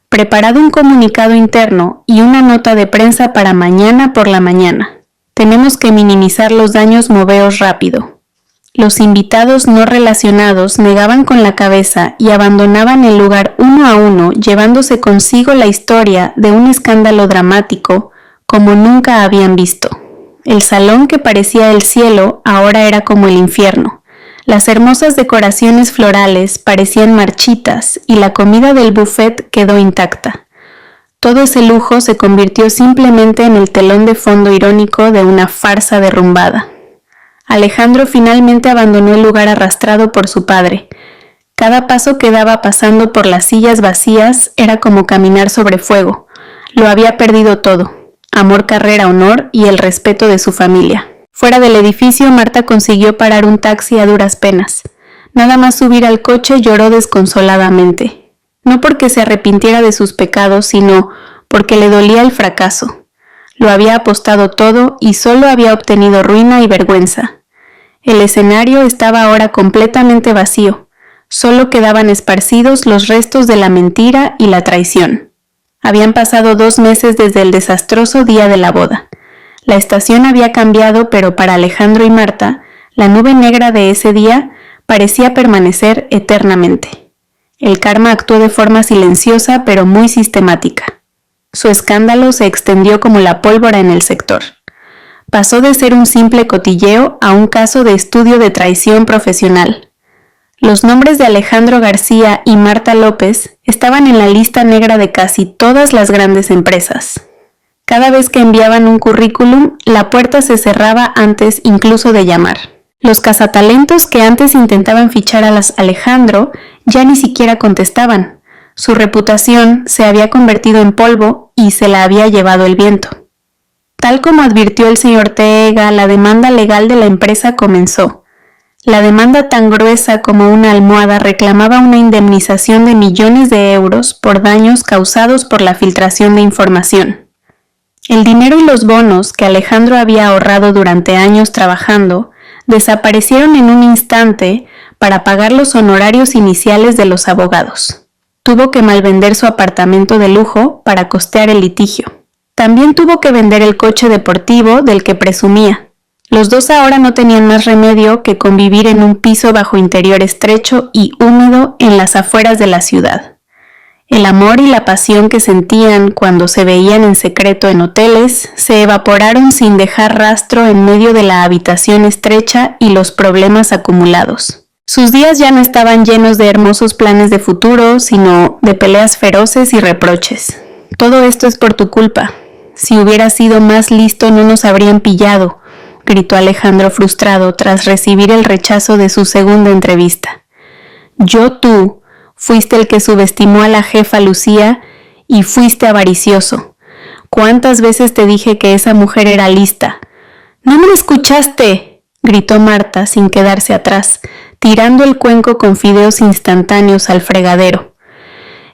Preparad un comunicado interno y una nota de prensa para mañana por la mañana. Tenemos que minimizar los daños, moveos rápido. Los invitados no relacionados negaban con la cabeza y abandonaban el lugar uno a uno, llevándose consigo la historia de un escándalo dramático como nunca habían visto. El salón que parecía el cielo ahora era como el infierno. Las hermosas decoraciones florales parecían marchitas y la comida del buffet quedó intacta. Todo ese lujo se convirtió simplemente en el telón de fondo irónico de una farsa derrumbada. Alejandro finalmente abandonó el lugar arrastrado por su padre. Cada paso que daba pasando por las sillas vacías era como caminar sobre fuego. Lo había perdido todo: amor, carrera, honor y el respeto de su familia. Fuera del edificio, Marta consiguió parar un taxi a duras penas. Nada más subir al coche lloró desconsoladamente. No porque se arrepintiera de sus pecados, sino porque le dolía el fracaso. Lo había apostado todo y solo había obtenido ruina y vergüenza. El escenario estaba ahora completamente vacío. Solo quedaban esparcidos los restos de la mentira y la traición. Habían pasado 2 meses desde el desastroso día de la boda. La estación había cambiado, pero para Alejandro y Marta, la nube negra de ese día parecía permanecer eternamente. El karma actuó de forma silenciosa pero muy sistemática. Su escándalo se extendió como la pólvora en el sector. Pasó de ser un simple cotilleo a un caso de estudio de traición profesional. Los nombres de Alejandro García y Marta López estaban en la lista negra de casi todas las grandes empresas. Cada vez que enviaban un currículum, la puerta se cerraba antes incluso de llamar. Los cazatalentos que antes intentaban fichar a Alejandro ya ni siquiera contestaban. Su reputación se había convertido en polvo y se la había llevado el viento. Tal como advirtió el señor Ortega, la demanda legal de la empresa comenzó. La demanda, tan gruesa como una almohada, reclamaba una indemnización de millones de euros por daños causados por la filtración de información. El dinero y los bonos que Alejandro había ahorrado durante años trabajando desaparecieron en un instante para pagar los honorarios iniciales de los abogados. Tuvo que malvender su apartamento de lujo para costear el litigio. También tuvo que vender el coche deportivo del que presumía. Los dos ahora no tenían más remedio que convivir en un piso bajo interior estrecho y húmedo en las afueras de la ciudad. El amor y la pasión que sentían cuando se veían en secreto en hoteles se evaporaron sin dejar rastro en medio de la habitación estrecha y los problemas acumulados. Sus días ya no estaban llenos de hermosos planes de futuro, sino de peleas feroces y reproches. Todo esto es por tu culpa. Si hubieras sido más listo no nos habrían pillado, gritó Alejandro frustrado tras recibir el rechazo de su segunda entrevista. Tú fuiste el que subestimó a la jefa Lucía y fuiste avaricioso. ¿Cuántas veces te dije que esa mujer era lista? ¡No me escuchaste!, gritó Marta sin quedarse atrás. tirando el cuenco con fideos instantáneos al fregadero.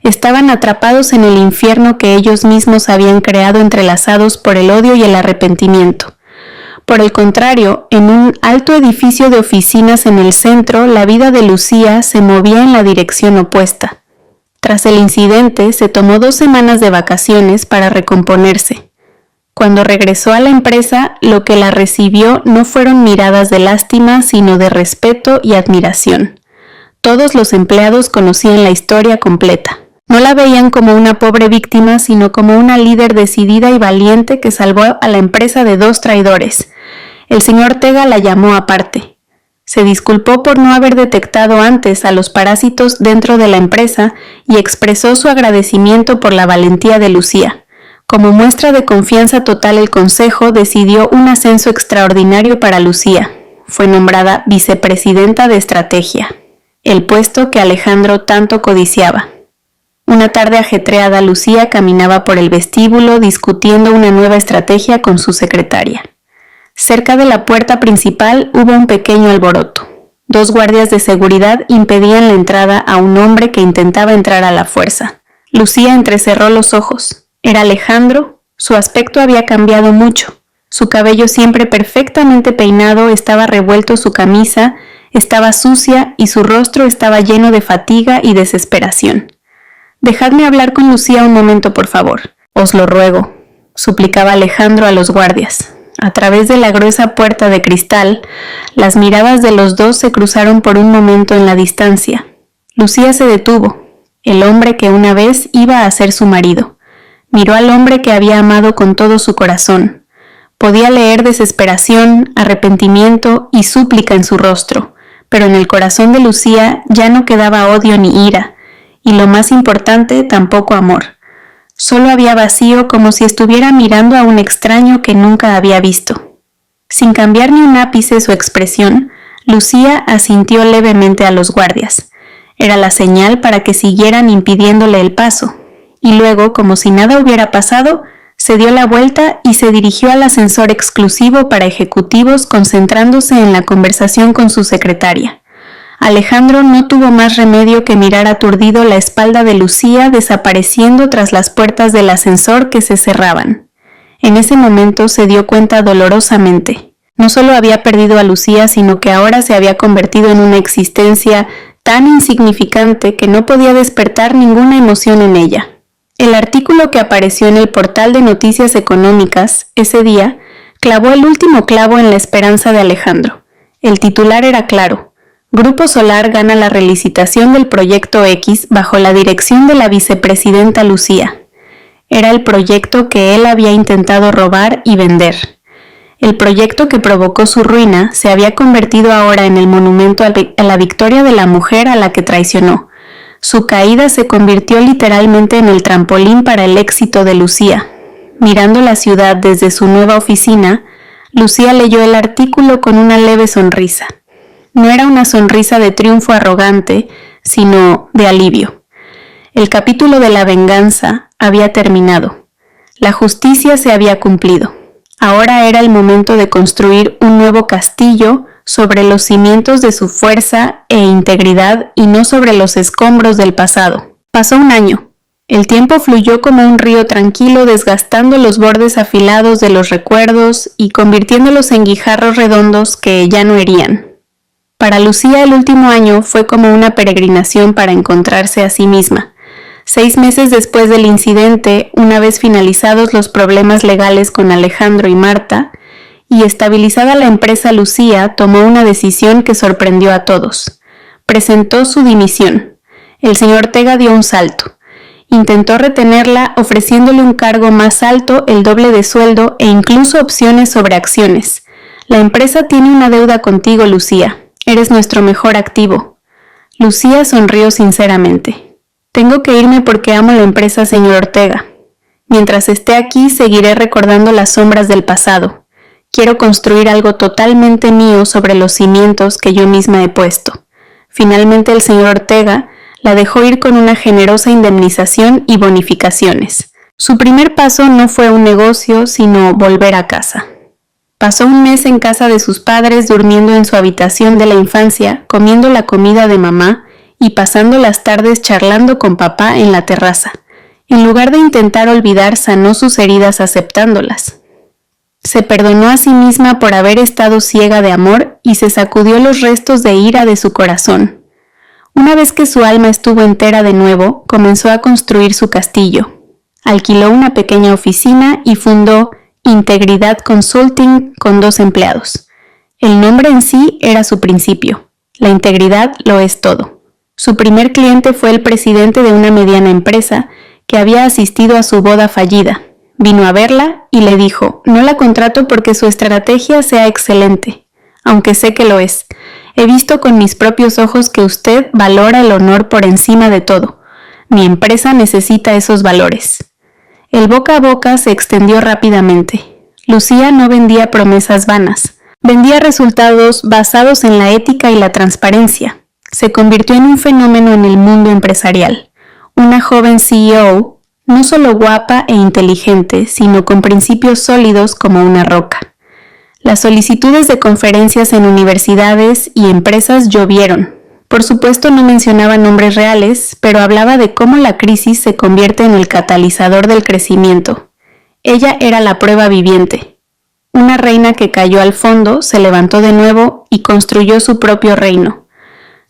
Estaban atrapados en el infierno que ellos mismos habían creado, entrelazados por el odio y el arrepentimiento. Por el contrario, en un alto edificio de oficinas en el centro, la vida de Lucía se movía en la dirección opuesta. Tras el incidente, se tomó 2 semanas de vacaciones para recomponerse. Cuando regresó a la empresa, lo que la recibió no fueron miradas de lástima, sino de respeto y admiración. Todos los empleados conocían la historia completa. No la veían como una pobre víctima, sino como una líder decidida y valiente que salvó a la empresa de 2 traidores. El señor Ortega la llamó aparte. Se disculpó por no haber detectado antes a los parásitos dentro de la empresa y expresó su agradecimiento por la valentía de Lucía. Como muestra de confianza total, el consejo decidió un ascenso extraordinario para Lucía. Fue nombrada vicepresidenta de estrategia, el puesto que Alejandro tanto codiciaba. Una tarde ajetreada, Lucía caminaba por el vestíbulo discutiendo una nueva estrategia con su secretaria. Cerca de la puerta principal hubo un pequeño alboroto. 2 guardias de seguridad impedían la entrada a un hombre que intentaba entrar a la fuerza. Lucía entrecerró los ojos. Era Alejandro. Su aspecto había cambiado mucho. Su cabello, siempre perfectamente peinado, estaba revuelto, su camisa estaba sucia y su rostro estaba lleno de fatiga y desesperación. «Dejadme hablar con Lucía un momento, por favor. Os lo ruego», suplicaba Alejandro a los guardias. A través de la gruesa puerta de cristal, las miradas de los 2 se cruzaron por un momento en la distancia. Lucía se detuvo. El hombre que una vez iba a ser su marido. Miró al hombre que había amado con todo su corazón. Podía leer desesperación, arrepentimiento y súplica en su rostro, pero en el corazón de Lucía ya no quedaba odio ni ira, y lo más importante, tampoco amor. Solo había vacío, como si estuviera mirando a un extraño que nunca había visto. Sin cambiar ni un ápice su expresión, Lucía asintió levemente a los guardias. Era la señal para que siguieran impidiéndole el paso, y luego, como si nada hubiera pasado, se dio la vuelta y se dirigió al ascensor exclusivo para ejecutivos, concentrándose en la conversación con su secretaria. Alejandro no tuvo más remedio que mirar aturdido la espalda de Lucía desapareciendo tras las puertas del ascensor que se cerraban. En ese momento se dio cuenta dolorosamente. No solo había perdido a Lucía, sino que ahora se había convertido en una existencia tan insignificante que no podía despertar ninguna emoción en ella. El artículo que apareció en el portal de noticias económicas ese día clavó el último clavo en la esperanza de Alejandro. El titular era claro: Grupo Solar gana la relicitación del Proyecto X bajo la dirección de la vicepresidenta Lucía. Era el proyecto que él había intentado robar y vender. El proyecto que provocó su ruina se había convertido ahora en el monumento a la victoria de la mujer a la que traicionó. Su caída se convirtió literalmente en el trampolín para el éxito de Lucía. Mirando la ciudad desde su nueva oficina, Lucía leyó el artículo con una leve sonrisa. No era una sonrisa de triunfo arrogante, sino de alivio. El capítulo de la venganza había terminado. La justicia se había cumplido. Ahora era el momento de construir un nuevo castillo sobre los cimientos de su fuerza e integridad y no sobre los escombros del pasado. Pasó un año. El tiempo fluyó como un río tranquilo, desgastando los bordes afilados de los recuerdos y convirtiéndolos en guijarros redondos que ya no herían. Para Lucía, el último año fue como una peregrinación para encontrarse a sí misma. 6 meses después del incidente, una vez finalizados los problemas legales con Alejandro y Marta, y estabilizada la empresa, Lucía tomó una decisión que sorprendió a todos. Presentó su dimisión. El señor Ortega dio un salto. Intentó retenerla ofreciéndole un cargo más alto, el doble de sueldo e incluso opciones sobre acciones. La empresa tiene una deuda contigo, Lucía. Eres nuestro mejor activo. Lucía sonrió sinceramente. Tengo que irme porque amo la empresa, señor Ortega. Mientras esté aquí, seguiré recordando las sombras del pasado. Quiero construir algo totalmente mío sobre los cimientos que yo misma he puesto. Finalmente el señor Ortega la dejó ir con una generosa indemnización y bonificaciones. Su primer paso no fue un negocio, sino volver a casa. Pasó un mes en casa de sus padres, durmiendo en su habitación de la infancia, comiendo la comida de mamá y pasando las tardes charlando con papá en la terraza. En lugar de intentar olvidar, sanó sus heridas aceptándolas. Se perdonó a sí misma por haber estado ciega de amor y se sacudió los restos de ira de su corazón. Una vez que su alma estuvo entera de nuevo, comenzó a construir su castillo. Alquiló una pequeña oficina y fundó Integridad Consulting con 2 empleados. El nombre en sí era su principio. La integridad lo es todo. Su primer cliente fue el presidente de una mediana empresa que había asistido a su boda fallida. Vino a verla y le dijo: no la contrato porque su estrategia sea excelente, aunque sé que lo es. He visto con mis propios ojos que usted valora el honor por encima de todo. Mi empresa necesita esos valores. El boca a boca se extendió rápidamente. Lucía no vendía promesas vanas, vendía resultados basados en la ética y la transparencia. Se convirtió en un fenómeno en el mundo empresarial. Una joven CEO, no solo guapa e inteligente, sino con principios sólidos como una roca. Las solicitudes de conferencias en universidades y empresas llovieron. Por supuesto no mencionaba nombres reales, pero hablaba de cómo la crisis se convierte en el catalizador del crecimiento. Ella era la prueba viviente. Una reina que cayó al fondo, se levantó de nuevo y construyó su propio reino.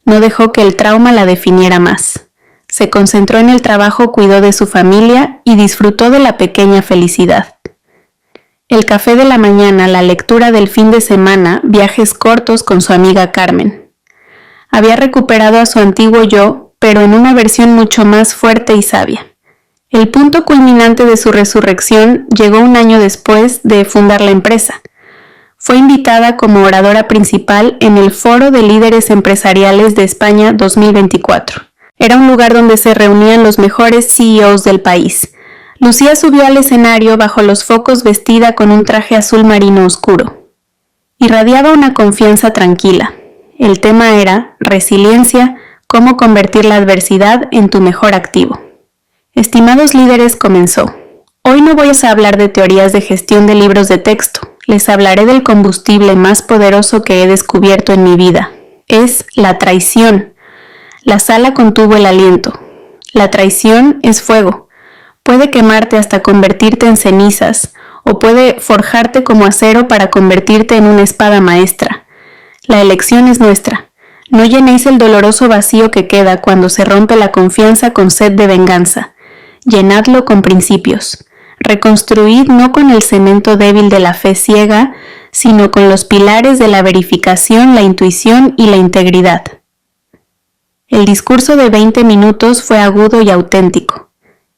No dejó que el trauma la definiera más. Se concentró en el trabajo, cuidó de su familia y disfrutó de la pequeña felicidad. El café de la mañana, la lectura del fin de semana, viajes cortos con su amiga Carmen. Había recuperado a su antiguo yo, pero en una versión mucho más fuerte y sabia. El punto culminante de su resurrección llegó un año después de fundar la empresa. Fue invitada como oradora principal en el Foro de Líderes Empresariales de España 2024. Era un lugar donde se reunían los mejores CEOs del país. Lucía subió al escenario bajo los focos vestida con un traje azul marino oscuro. Irradiaba una confianza tranquila. El tema era resiliencia, cómo convertir la adversidad en tu mejor activo. Estimados líderes, comenzó. Hoy no voy a hablar de teorías de gestión de libros de texto. Les hablaré del combustible más poderoso que he descubierto en mi vida. Es la traición. La sala contuvo el aliento. La traición es fuego. Puede quemarte hasta convertirte en cenizas, o puede forjarte como acero para convertirte en una espada maestra. La elección es nuestra. No llenéis el doloroso vacío que queda cuando se rompe la confianza con sed de venganza. Llenadlo con principios. Reconstruid no con el cemento débil de la fe ciega, sino con los pilares de la verificación, la intuición y la integridad. El discurso de 20 minutos fue agudo y auténtico.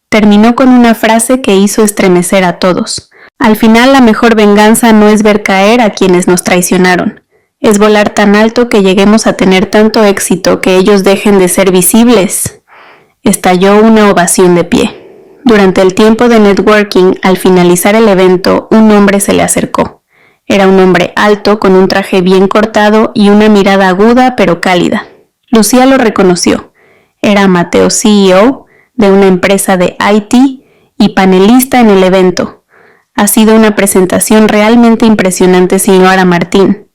Terminó con una frase que hizo estremecer a todos. Al final, la mejor venganza no es ver caer a quienes nos traicionaron. Es volar tan alto que lleguemos a tener tanto éxito que ellos dejen de ser visibles. Estalló una ovación de pie. Durante el tiempo de networking, al finalizar el evento, un hombre se le acercó. Era un hombre alto, con un traje bien cortado y una mirada aguda pero cálida. Lucía lo reconoció. Era Mateo, CEO de una empresa de IT y panelista en el evento. Ha sido una presentación realmente impresionante, señora Martín.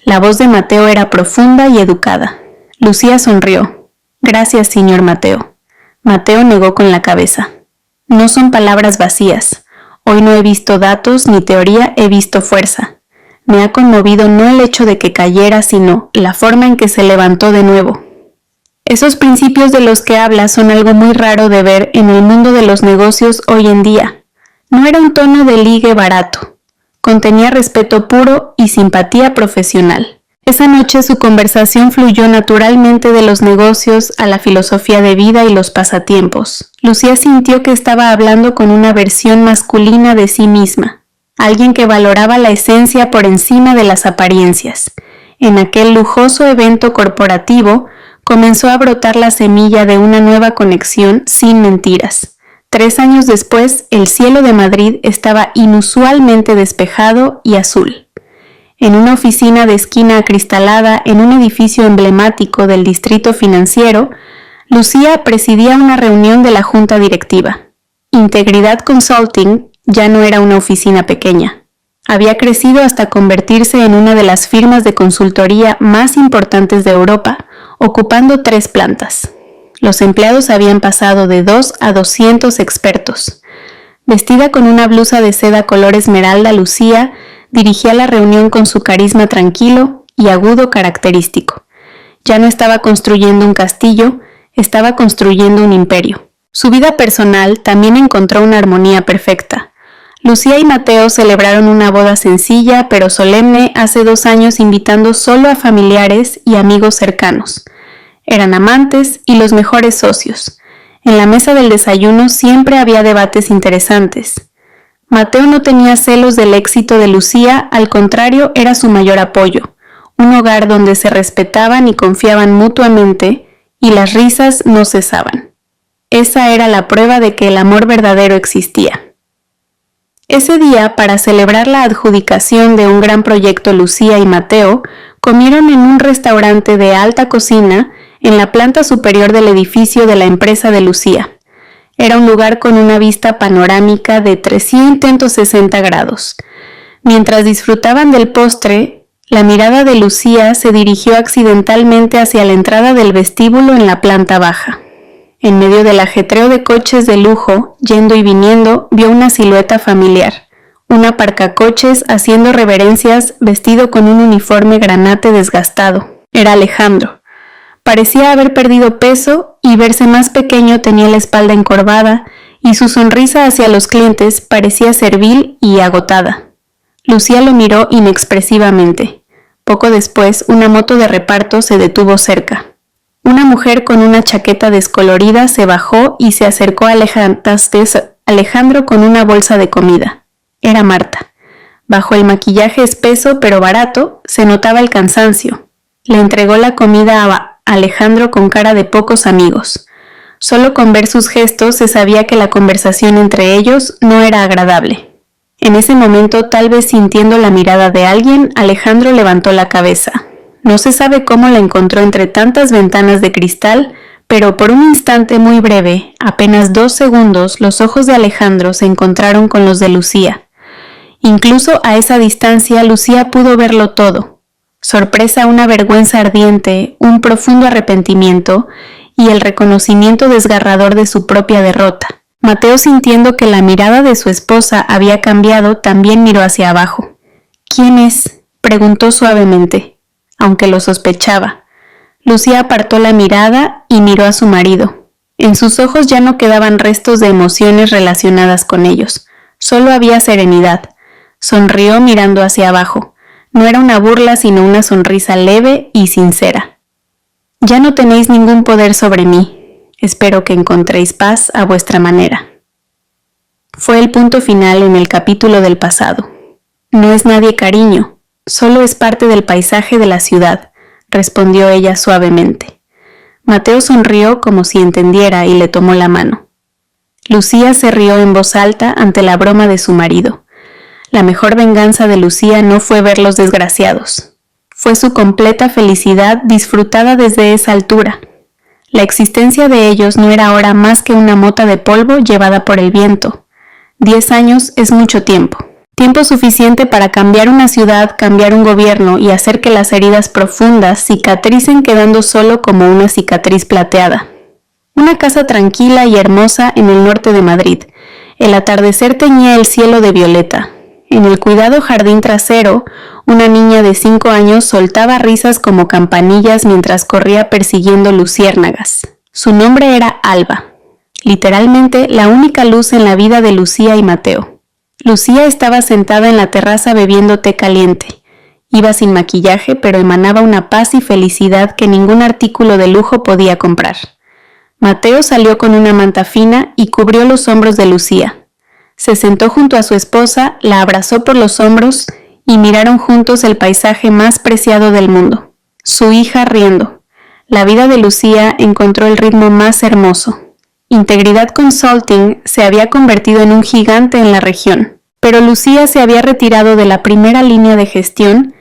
La voz de Mateo era profunda y educada. Lucía sonrió. Gracias, señor Mateo. Mateo negó con la cabeza. No son palabras vacías. Hoy no he visto datos ni teoría, he visto fuerza. Me ha conmovido no el hecho de que cayera, sino la forma en que se levantó de nuevo. Esos principios de los que habla son algo muy raro de ver en el mundo de los negocios hoy en día. No era un tono de ligue barato. Contenía respeto puro y simpatía profesional. Esa noche su conversación fluyó naturalmente de los negocios a la filosofía de vida y los pasatiempos. Lucía sintió que estaba hablando con una versión masculina de sí misma, alguien que valoraba la esencia por encima de las apariencias. En aquel lujoso evento corporativo comenzó a brotar la semilla de una nueva conexión sin mentiras. 3 años después, el cielo de Madrid estaba inusualmente despejado y azul. En una oficina de esquina acristalada en un edificio emblemático del distrito financiero, Lucía presidía una reunión de la junta directiva. Integridad Consulting ya no era una oficina pequeña. Había crecido hasta convertirse en una de las firmas de consultoría más importantes de Europa, ocupando 3 plantas. Los empleados habían pasado de 2 a 200 expertos. Vestida con una blusa de seda color esmeralda, Lucía dirigía la reunión con su carisma tranquilo y agudo característico. Ya no estaba construyendo un castillo, estaba construyendo un imperio. Su vida personal también encontró una armonía perfecta. Lucía y Mateo celebraron una boda sencilla pero solemne hace 2 años, invitando solo a familiares y amigos cercanos. Eran amantes y los mejores socios. En la mesa del desayuno siempre había debates interesantes. Mateo no tenía celos del éxito de Lucía, al contrario, era su mayor apoyo. Un hogar donde se respetaban y confiaban mutuamente y las risas no cesaban. Esa era la prueba de que el amor verdadero existía. Ese día, para celebrar la adjudicación de un gran proyecto, Lucía y Mateo comieron en un restaurante de alta cocina en la planta superior del edificio de la empresa de Lucía. Era un lugar con una vista panorámica de 360 grados. Mientras disfrutaban del postre, la mirada de Lucía se dirigió accidentalmente hacia la entrada del vestíbulo en la planta baja. En medio del ajetreo de coches de lujo, yendo y viniendo, vio una silueta familiar. Un aparcacoches haciendo reverencias, vestido con un uniforme granate desgastado. Era Alejandro. Parecía haber perdido peso y verse más pequeño, tenía la espalda encorvada y su sonrisa hacia los clientes parecía servil y agotada. Lucía lo miró inexpresivamente. Poco después, una moto de reparto se detuvo cerca. Una mujer con una chaqueta descolorida se bajó y se acercó a Alejandro con una bolsa de comida. Era Marta. Bajo el maquillaje espeso pero barato, se notaba el cansancio. Le entregó la comida a Alejandro con cara de pocos amigos. Solo con ver sus gestos se sabía que la conversación entre ellos no era agradable. En ese momento, tal vez sintiendo la mirada de alguien, Alejandro levantó la cabeza. No se sabe cómo la encontró entre tantas ventanas de cristal, pero por un instante muy breve, apenas 2 segundos, los ojos de Alejandro se encontraron con los de Lucía. Incluso a esa distancia, Lucía pudo verlo todo. Sorpresa, una vergüenza ardiente, un profundo arrepentimiento y el reconocimiento desgarrador de su propia derrota. Mateo, sintiendo que la mirada de su esposa había cambiado, también miró hacia abajo. ¿Quién es?, preguntó suavemente. Aunque lo sospechaba. Lucía apartó la mirada y miró a su marido. En sus ojos ya no quedaban restos de emociones relacionadas con ellos. Solo había serenidad. Sonrió mirando hacia abajo. No era una burla, sino una sonrisa leve y sincera. Ya no tenéis ningún poder sobre mí. Espero que encontréis paz a vuestra manera. Fue el punto final en el capítulo del pasado. No es nadie, cariño. Solo es parte del paisaje de la ciudad, respondió ella suavemente. Mateo sonrió como si entendiera y le tomó la mano. Lucía se rió en voz alta ante la broma de su marido. La mejor venganza de Lucía no fue verlos desgraciados. Fue su completa felicidad disfrutada desde esa altura. La existencia de ellos no era ahora más que una mota de polvo llevada por el viento. 10 años es mucho tiempo. Tiempo suficiente para cambiar una ciudad, cambiar un gobierno y hacer que las heridas profundas cicatricen quedando solo como una cicatriz plateada. Una casa tranquila y hermosa en el norte de Madrid. El atardecer teñía el cielo de violeta. En el cuidado jardín trasero, una niña de 5 años soltaba risas como campanillas mientras corría persiguiendo luciérnagas. Su nombre era Alba. Literalmente la única luz en la vida de Lucía y Mateo. Lucía estaba sentada en la terraza bebiendo té caliente. Iba sin maquillaje, pero emanaba una paz y felicidad que ningún artículo de lujo podía comprar. Mateo salió con una manta fina y cubrió los hombros de Lucía. Se sentó junto a su esposa, la abrazó por los hombros y miraron juntos el paisaje más preciado del mundo. Su hija riendo. La vida de Lucía encontró el ritmo más hermoso. Integridad Consulting se había convertido en un gigante en la región, pero Lucía se había retirado de la primera línea de gestión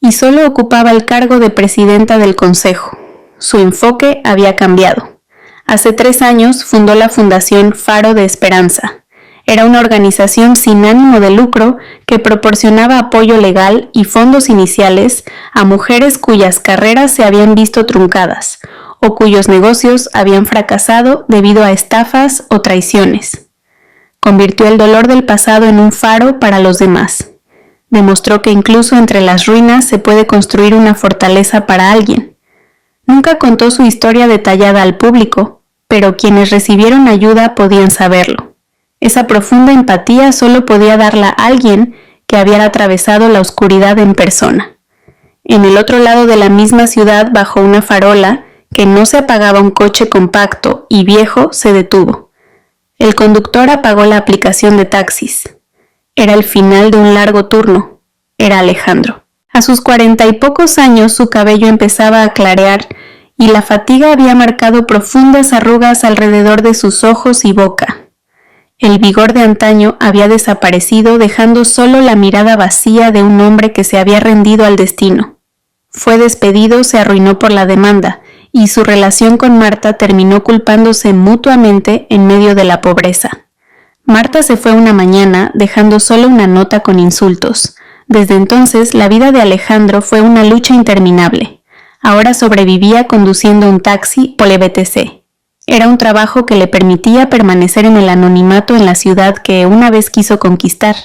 y solo ocupaba el cargo de presidenta del consejo. Su enfoque había cambiado. Hace 3 años fundó la Fundación Faro de Esperanza. Era una organización sin ánimo de lucro que proporcionaba apoyo legal y fondos iniciales a mujeres cuyas carreras se habían visto truncadas o cuyos negocios habían fracasado debido a estafas o traiciones. Convirtió el dolor del pasado en un faro para los demás. Demostró que incluso entre las ruinas se puede construir una fortaleza para alguien. Nunca contó su historia detallada al público, pero quienes recibieron ayuda podían saberlo. Esa profunda empatía solo podía darla a alguien que había atravesado la oscuridad en persona. En el otro lado de la misma ciudad, bajo una farola que no se apagaba, un coche compacto y viejo se detuvo. El conductor apagó la aplicación de taxis. Era el final de un largo turno. Era Alejandro. A sus 40 y pocos años su cabello empezaba a clarear y la fatiga había marcado profundas arrugas alrededor de sus ojos y boca. El vigor de antaño había desaparecido, dejando solo la mirada vacía de un hombre que se había rendido al destino. Fue despedido, se arruinó por la demanda, y su relación con Marta terminó culpándose mutuamente en medio de la pobreza. Marta se fue una mañana, dejando solo una nota con insultos. Desde entonces, la vida de Alejandro fue una lucha interminable. Ahora sobrevivía conduciendo un taxi o el BTC. Era un trabajo que le permitía permanecer en el anonimato en la ciudad que una vez quiso conquistar.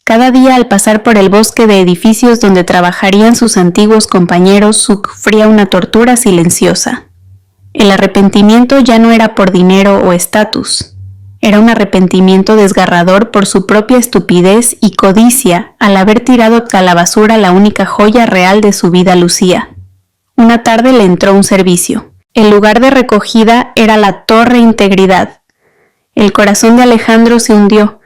Cada día, al pasar por el bosque de edificios donde trabajarían sus antiguos compañeros, sufría una tortura silenciosa. El arrepentimiento ya no era por dinero o estatus. Era un arrepentimiento desgarrador por su propia estupidez y codicia al haber tirado a la basura la única joya real de su vida, Lucía. Una tarde le entró un servicio. El lugar de recogida era la Torre Integridad. El corazón de Alejandro se hundió.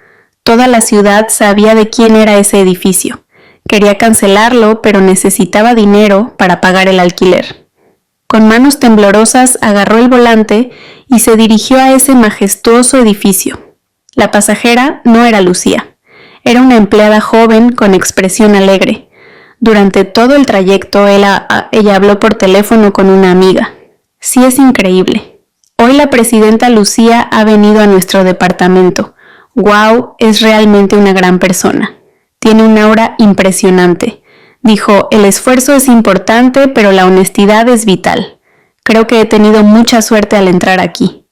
Toda la ciudad sabía de quién era ese edificio. Quería cancelarlo, pero necesitaba dinero para pagar el alquiler. Con manos temblorosas agarró el volante y se dirigió a ese majestuoso edificio. La pasajera no era Lucía. Era una empleada joven con expresión alegre. Durante todo el trayecto, ella habló por teléfono con una amiga. Sí, es increíble. Hoy la presidenta Lucía ha venido a nuestro departamento. ¡Guau! Es realmente una gran persona. Tiene un aura impresionante. Dijo, el esfuerzo es importante, pero la honestidad es vital. Creo que he tenido mucha suerte al entrar aquí.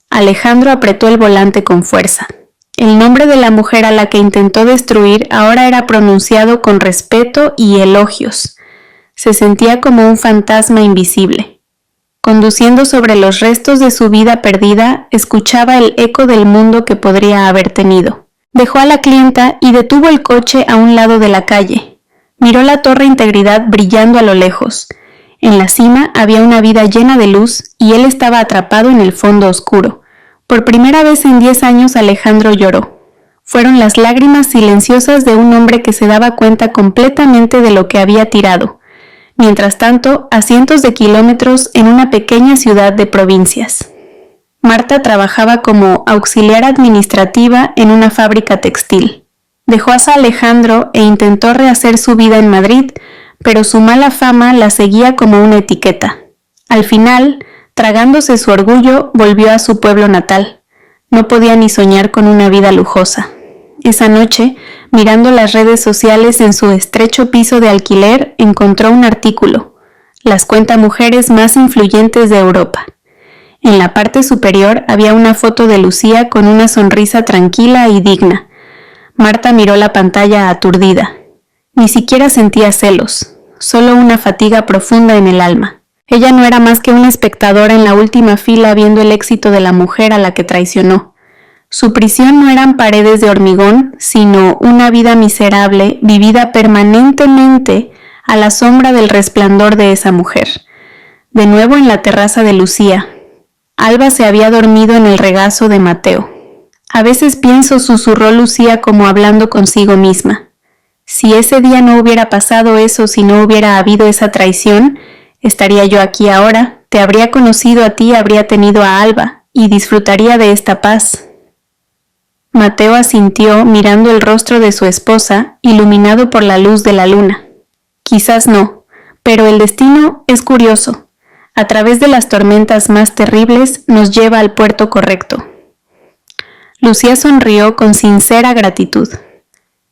Alejandro apretó el volante con fuerza. El nombre de la mujer a la que intentó destruir ahora era pronunciado con respeto y elogios. Se sentía como un fantasma invisible. Conduciendo sobre los restos de su vida perdida, escuchaba el eco del mundo que podría haber tenido. Dejó a la clienta y detuvo el coche a un lado de la calle. Miró la Torre Integridad brillando a lo lejos. En la cima había una vida llena de luz y él estaba atrapado en el fondo oscuro. Por primera vez en 10 años Alejandro lloró. Fueron las lágrimas silenciosas de un hombre que se daba cuenta completamente de lo que había tirado. Mientras tanto, a cientos de kilómetros en una pequeña ciudad de provincias. Marta trabajaba como auxiliar administrativa en una fábrica textil. Dejó a Alejandro e intentó rehacer su vida en Madrid, pero su mala fama la seguía como una etiqueta. Al final, tragándose su orgullo, volvió a su pueblo natal. No podía ni soñar con una vida lujosa. Esa noche, mirando las redes sociales en su estrecho piso de alquiler, encontró un artículo, las cuentamujeres más influyentes de Europa. En la parte superior había una foto de Lucía con una sonrisa tranquila y digna. Marta miró la pantalla aturdida. Ni siquiera sentía celos, solo una fatiga profunda en el alma. Ella no era más que una espectadora en la última fila viendo el éxito de la mujer a la que traicionó. Su prisión no eran paredes de hormigón, sino una vida miserable vivida permanentemente a la sombra del resplandor de esa mujer. De nuevo en la terraza de Lucía. Alba se había dormido en el regazo de Mateo. A veces pienso, susurró Lucía como hablando consigo misma. Si ese día no hubiera pasado eso, si no hubiera habido esa traición, estaría yo aquí ahora, te habría conocido a ti, habría tenido a Alba, y disfrutaría de esta paz. Mateo asintió mirando el rostro de su esposa, iluminado por la luz de la luna. Quizás no, pero el destino es curioso. A través de las tormentas más terribles nos lleva al puerto correcto. Lucía sonrió con sincera gratitud.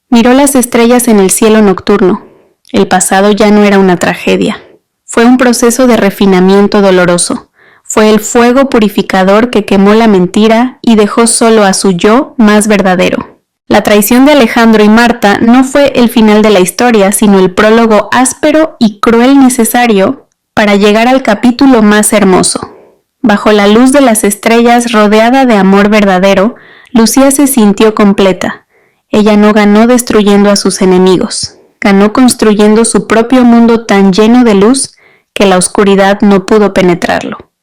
Miró las estrellas en el cielo nocturno. El pasado ya no era una tragedia. Fue un proceso de refinamiento doloroso. Fue el fuego purificador que quemó la mentira y dejó solo a su yo más verdadero. La traición de Alejandro y Marta no fue el final de la historia, sino el prólogo áspero y cruel necesario para llegar al capítulo más hermoso. Bajo la luz de las estrellas, rodeada de amor verdadero, Lucía se sintió completa. Ella no ganó destruyendo a sus enemigos, ganó construyendo su propio mundo tan lleno de luz que la oscuridad no pudo penetrarlo.